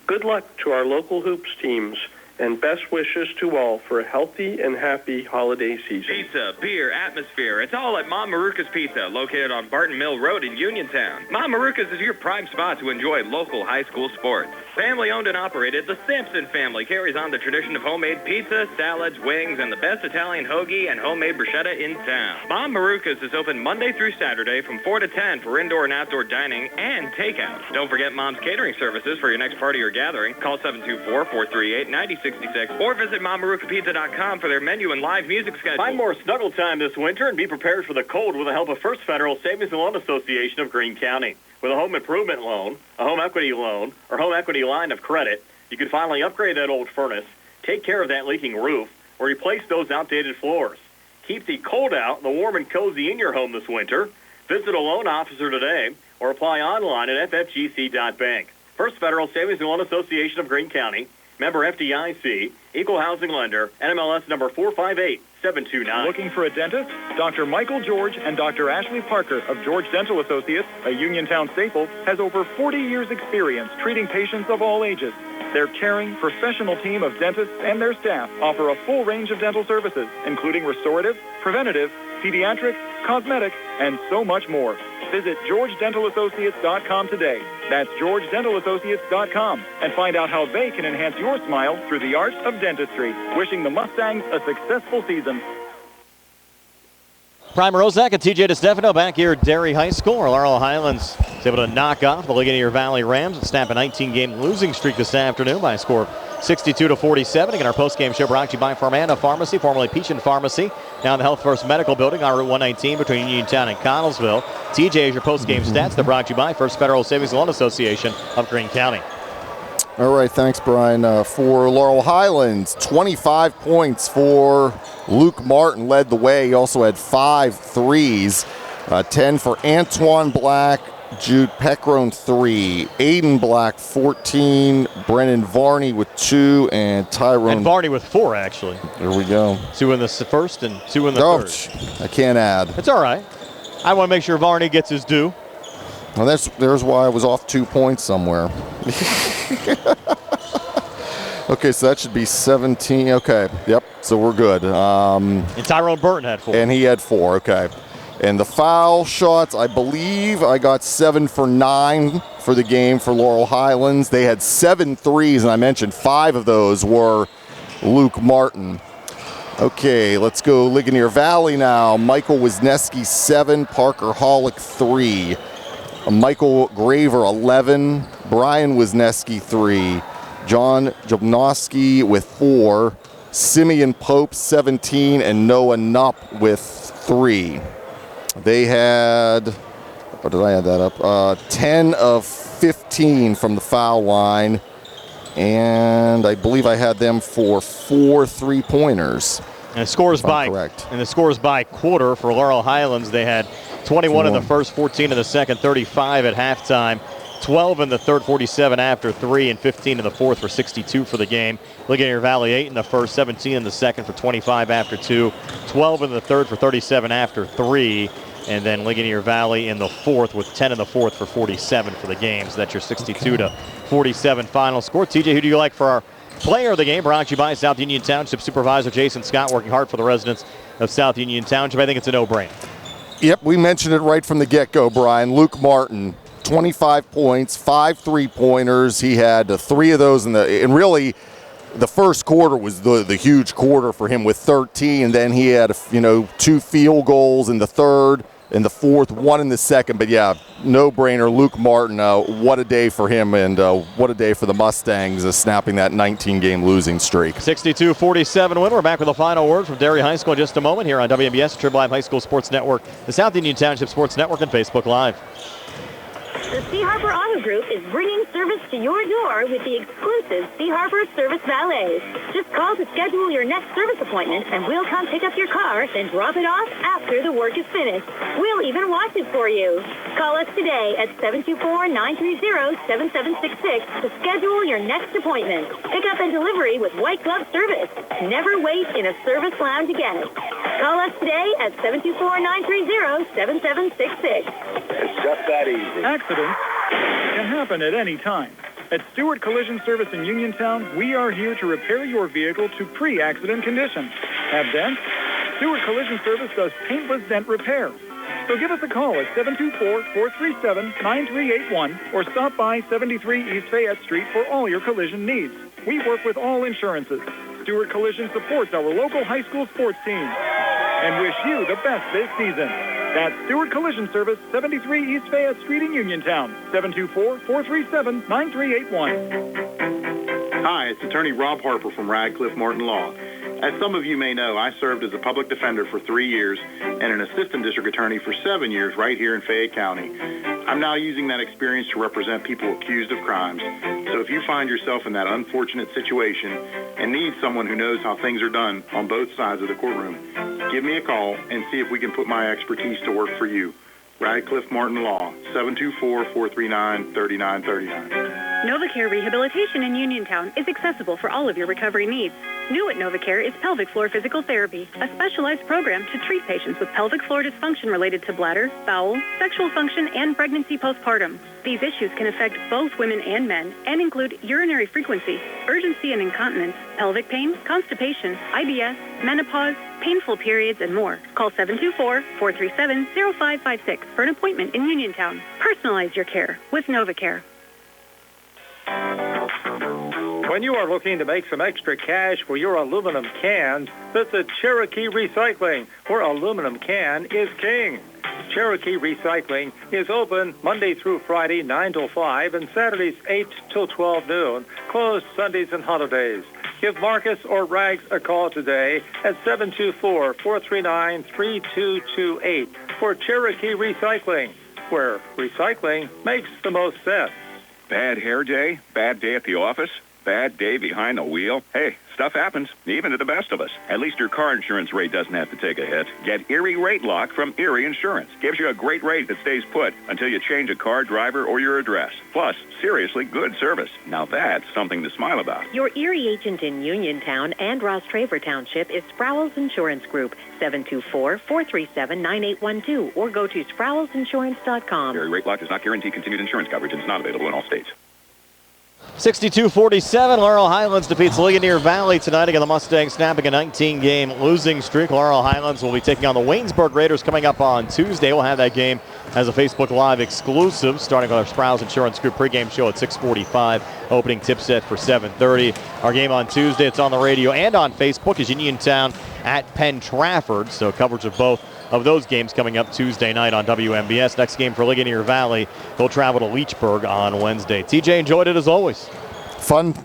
Good luck to our local hoops teams, and best wishes to all for a healthy and happy holiday season. Pizza, beer, atmosphere, it's all at Mom Maruka's Pizza, located on Barton Mill Road in Uniontown. Mom Maruka's is your prime spot to enjoy local high school sports. Family owned and operated, the Sampson family carries on the tradition of homemade pizza, salads, wings, and the best Italian hoagie and homemade bruschetta in town. Mom Maruka's is open Monday through Saturday from 4 to 10 for indoor and outdoor dining and takeout. Don't forget Mom's catering services for your next party or gathering. Call 724-438-9666 or visit MomMarukaPizza.com for their menu and live music schedule. Find more snuggle time this winter and be prepared for the cold with the help of First Federal Savings and Loan Association of Greene County. With a home improvement loan, a home equity loan, or home equity line of credit, you can finally upgrade that old furnace, take care of that leaking roof, or replace those outdated floors. Keep the cold out and the warm and cozy in your home this winter. Visit a loan officer today or apply online at ffgc.bank. First Federal Savings and Loan Association of Greene County, member FDIC, equal housing lender, NMLS number 458729. Looking for a dentist? Dr. Michael George and Dr. Ashley Parker of George Dental Associates, a Uniontown staple, has over 40 years experience treating patients of all ages. Their caring, professional team of dentists and their staff offer a full range of dental services, including restorative, preventative, pediatric, cosmetic, and so much more. Visit GeorgeDentalAssociates.com today. That's GeorgeDentalAssociates.com and find out how they can enhance your smile through the art of dentistry. Wishing the Mustangs a successful season. Prime Rozak and TJ DeStefano back here at Derry High School. Laurel Highlands is able to knock off the Ligonier Valley Rams and snap a 19-game losing streak this afternoon by a score of 62-47. Again, our post-game show brought to you by Farmana Pharmacy, formerly Peachin Pharmacy, now in the Health First Medical Building on Route 119 between Uniontown and Connellsville. TJ is your post-game stats. They're brought to you by First Federal Savings and Loan Association of Greene County. All right, thanks, Brian. For Laurel Highlands, 25 points for Luke Martin led the way. He also had 5 threes. 10 for Antoine Black, Jude Peckrone 3, Aiden Black 14, Brennan Varney with 2, and Tyrone. And Varney with 4, actually. There we go. 2 in the first and 2 in the third. I can't add. It's all right. I want to make sure Varney gets his due. Well, there's why I was off 2 points somewhere. Okay, so that should be 17. Okay, yep, so we're good. And Tyrone Burton had 4. And he had 4, okay. And the foul shots, I believe I got 7 for 9 for the game for Laurel Highlands. They had 7 threes, and I mentioned 5 of those were Luke Martin. Okay, let's go Ligonier Valley now. Michael Wisniewski 7, Parker Hollick 3. Michael Graver 11, Brian Wisniewski 3, John Jobnowski with 4, Simeon Pope 17, and Noah Nupp with 3. They had, or did I add that up? 10 of 15 from the foul line, and I believe I had them for 4 3-pointers. And the scores by quarter for Laurel Highlands. They had 21 in the first, 14 in the second, 35 at halftime, 12 in the third, 47 after 3, and 15 in the fourth for 62 for the game. Ligonier Valley 8 in the first, 17 in the second for 25 after 2, 12 in the third for 37 after 3, and then Ligonier Valley in the fourth with 10 in the fourth for 47 for the game. So that's your 62-47 final score. TJ, who do you like for our player of the game? Brought to you by South Union Township Supervisor Jason Scott, working hard for the residents of South Union Township. I think it's a no-brainer. Yep, we mentioned it right from the get-go, Brian. Luke Martin, 25 points, 5 3-pointers. He had 3 of those and really the first quarter was the huge quarter for him with 13, and then he had 2 field goals in the third, in the fourth, 1 in the second. But yeah, no-brainer. Luke Martin, what a day for him, and what a day for the Mustangs, snapping that 19-game losing streak. 62-47 win. We're back with a final word from Derry High School in just a moment here on WMBS, Triple Live High School Sports Network, the South Union Township Sports Network, and Facebook Live. The Sea Harbor Auto Group is bringing service to your door with the exclusive Sea Harbor Service Valets. Just call to schedule your next service appointment, and we'll come pick up your car, then drop it off after the work is finished. We'll even wash it for you. Call us today at 724-930-7766 to schedule your next appointment. Pickup and delivery with white glove service. Never wait in a service lounge again. Call us today at 724-930-7766. It's just that easy. Accidents can happen at any time. At Stewart Collision Service in Uniontown, we are here to repair your vehicle to pre-accident condition. Have dents? Stewart Collision Service does paintless dent repair. So give us a call at 724-437-9381 or stop by 73 East Fayette Street for all your collision needs. We work with all insurances. Stewart Collision supports our local high school sports teams and wish you the best this season. That's Stewart Collision Service, 73 East Fayette Street in Uniontown, 724-437-9381. Hi, it's attorney Rob Harper from Radcliffe Martin Law. As some of you may know, I served as a public defender for 3 years and an assistant district attorney for 7 years right here in Fayette County. I'm now using that experience to represent people accused of crimes. So if you find yourself in that unfortunate situation and need someone who knows how things are done on both sides of the courtroom, Give me a call and see if we can put my expertise to work for you. Radcliffe Martin Law, 724-439-3939. NovaCare Rehabilitation in Uniontown is accessible for all of your recovery needs. New at NovaCare is pelvic floor physical therapy, a specialized program to treat patients with pelvic floor dysfunction related to bladder, bowel, sexual function, and pregnancy postpartum. These issues can affect both women and men and include urinary frequency, urgency and incontinence, pelvic pain, constipation, IBS, menopause, painful periods, and more. Call 724-437-0556 for an appointment in Uniontown. Personalize your care with NovaCare. When you are looking to make some extra cash for your aluminum cans, visit Cherokee Recycling, where aluminum can is king. Cherokee Recycling is open Monday through Friday, 9 till 5, and Saturdays, 8 till 12 noon, closed Sundays and holidays. Give Marcus or Rags a call today at 724-439-3228 for Cherokee Recycling, where recycling makes the most sense. Bad hair day? Bad day at the office? Bad day behind the wheel? Hey, stuff happens, even to the best of us. At least your car insurance rate doesn't have to take a hit. Get Erie Rate Lock from Erie Insurance. Gives you a great rate that stays put until you change a car, driver, or your address. Plus, seriously good service. Now that's something to smile about. Your Erie agent in Uniontown and Ross Traver Township is Sprowls Insurance Group, 724-437-9812, or go to SprowlsInsurance.com. Erie Rate Lock does not guarantee continued insurance coverage and is not available in all states. 62-47, Laurel Highlands defeats Ligonier Valley tonight. Again, the Mustangs snapping a 19-game losing streak. Laurel Highlands will be taking on the Waynesburg Raiders coming up on Tuesday. We'll have that game as a Facebook Live exclusive, starting with our Sprowls Insurance Group pregame show at 6:45. Opening tip set for 7:30. Our game on Tuesday, it's on the radio and on Facebook, is Uniontown at Penn Trafford. So coverage of both of those games coming up Tuesday night on WMBS. Next game for Ligonier Valley, they'll travel to Leechburg on Wednesday. TJ, enjoyed it as always. Fun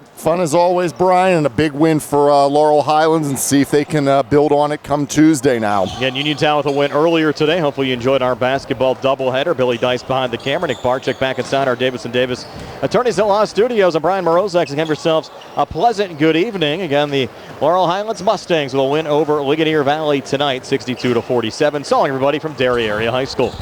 as always, Brian, and a big win for Laurel Highlands, and see if they can build on it come Tuesday now. Again, Uniontown with a win earlier today. Hopefully you enjoyed our basketball doubleheader. Billy Dice behind the camera, Nick Barczyk back inside our Davis & Davis Attorneys at Law Studios. And Brian Morozak, have yourselves a pleasant good evening. Again, the Laurel Highlands Mustangs will win over Ligonier Valley tonight, 62-47. So long, everybody, from Derry Area High School.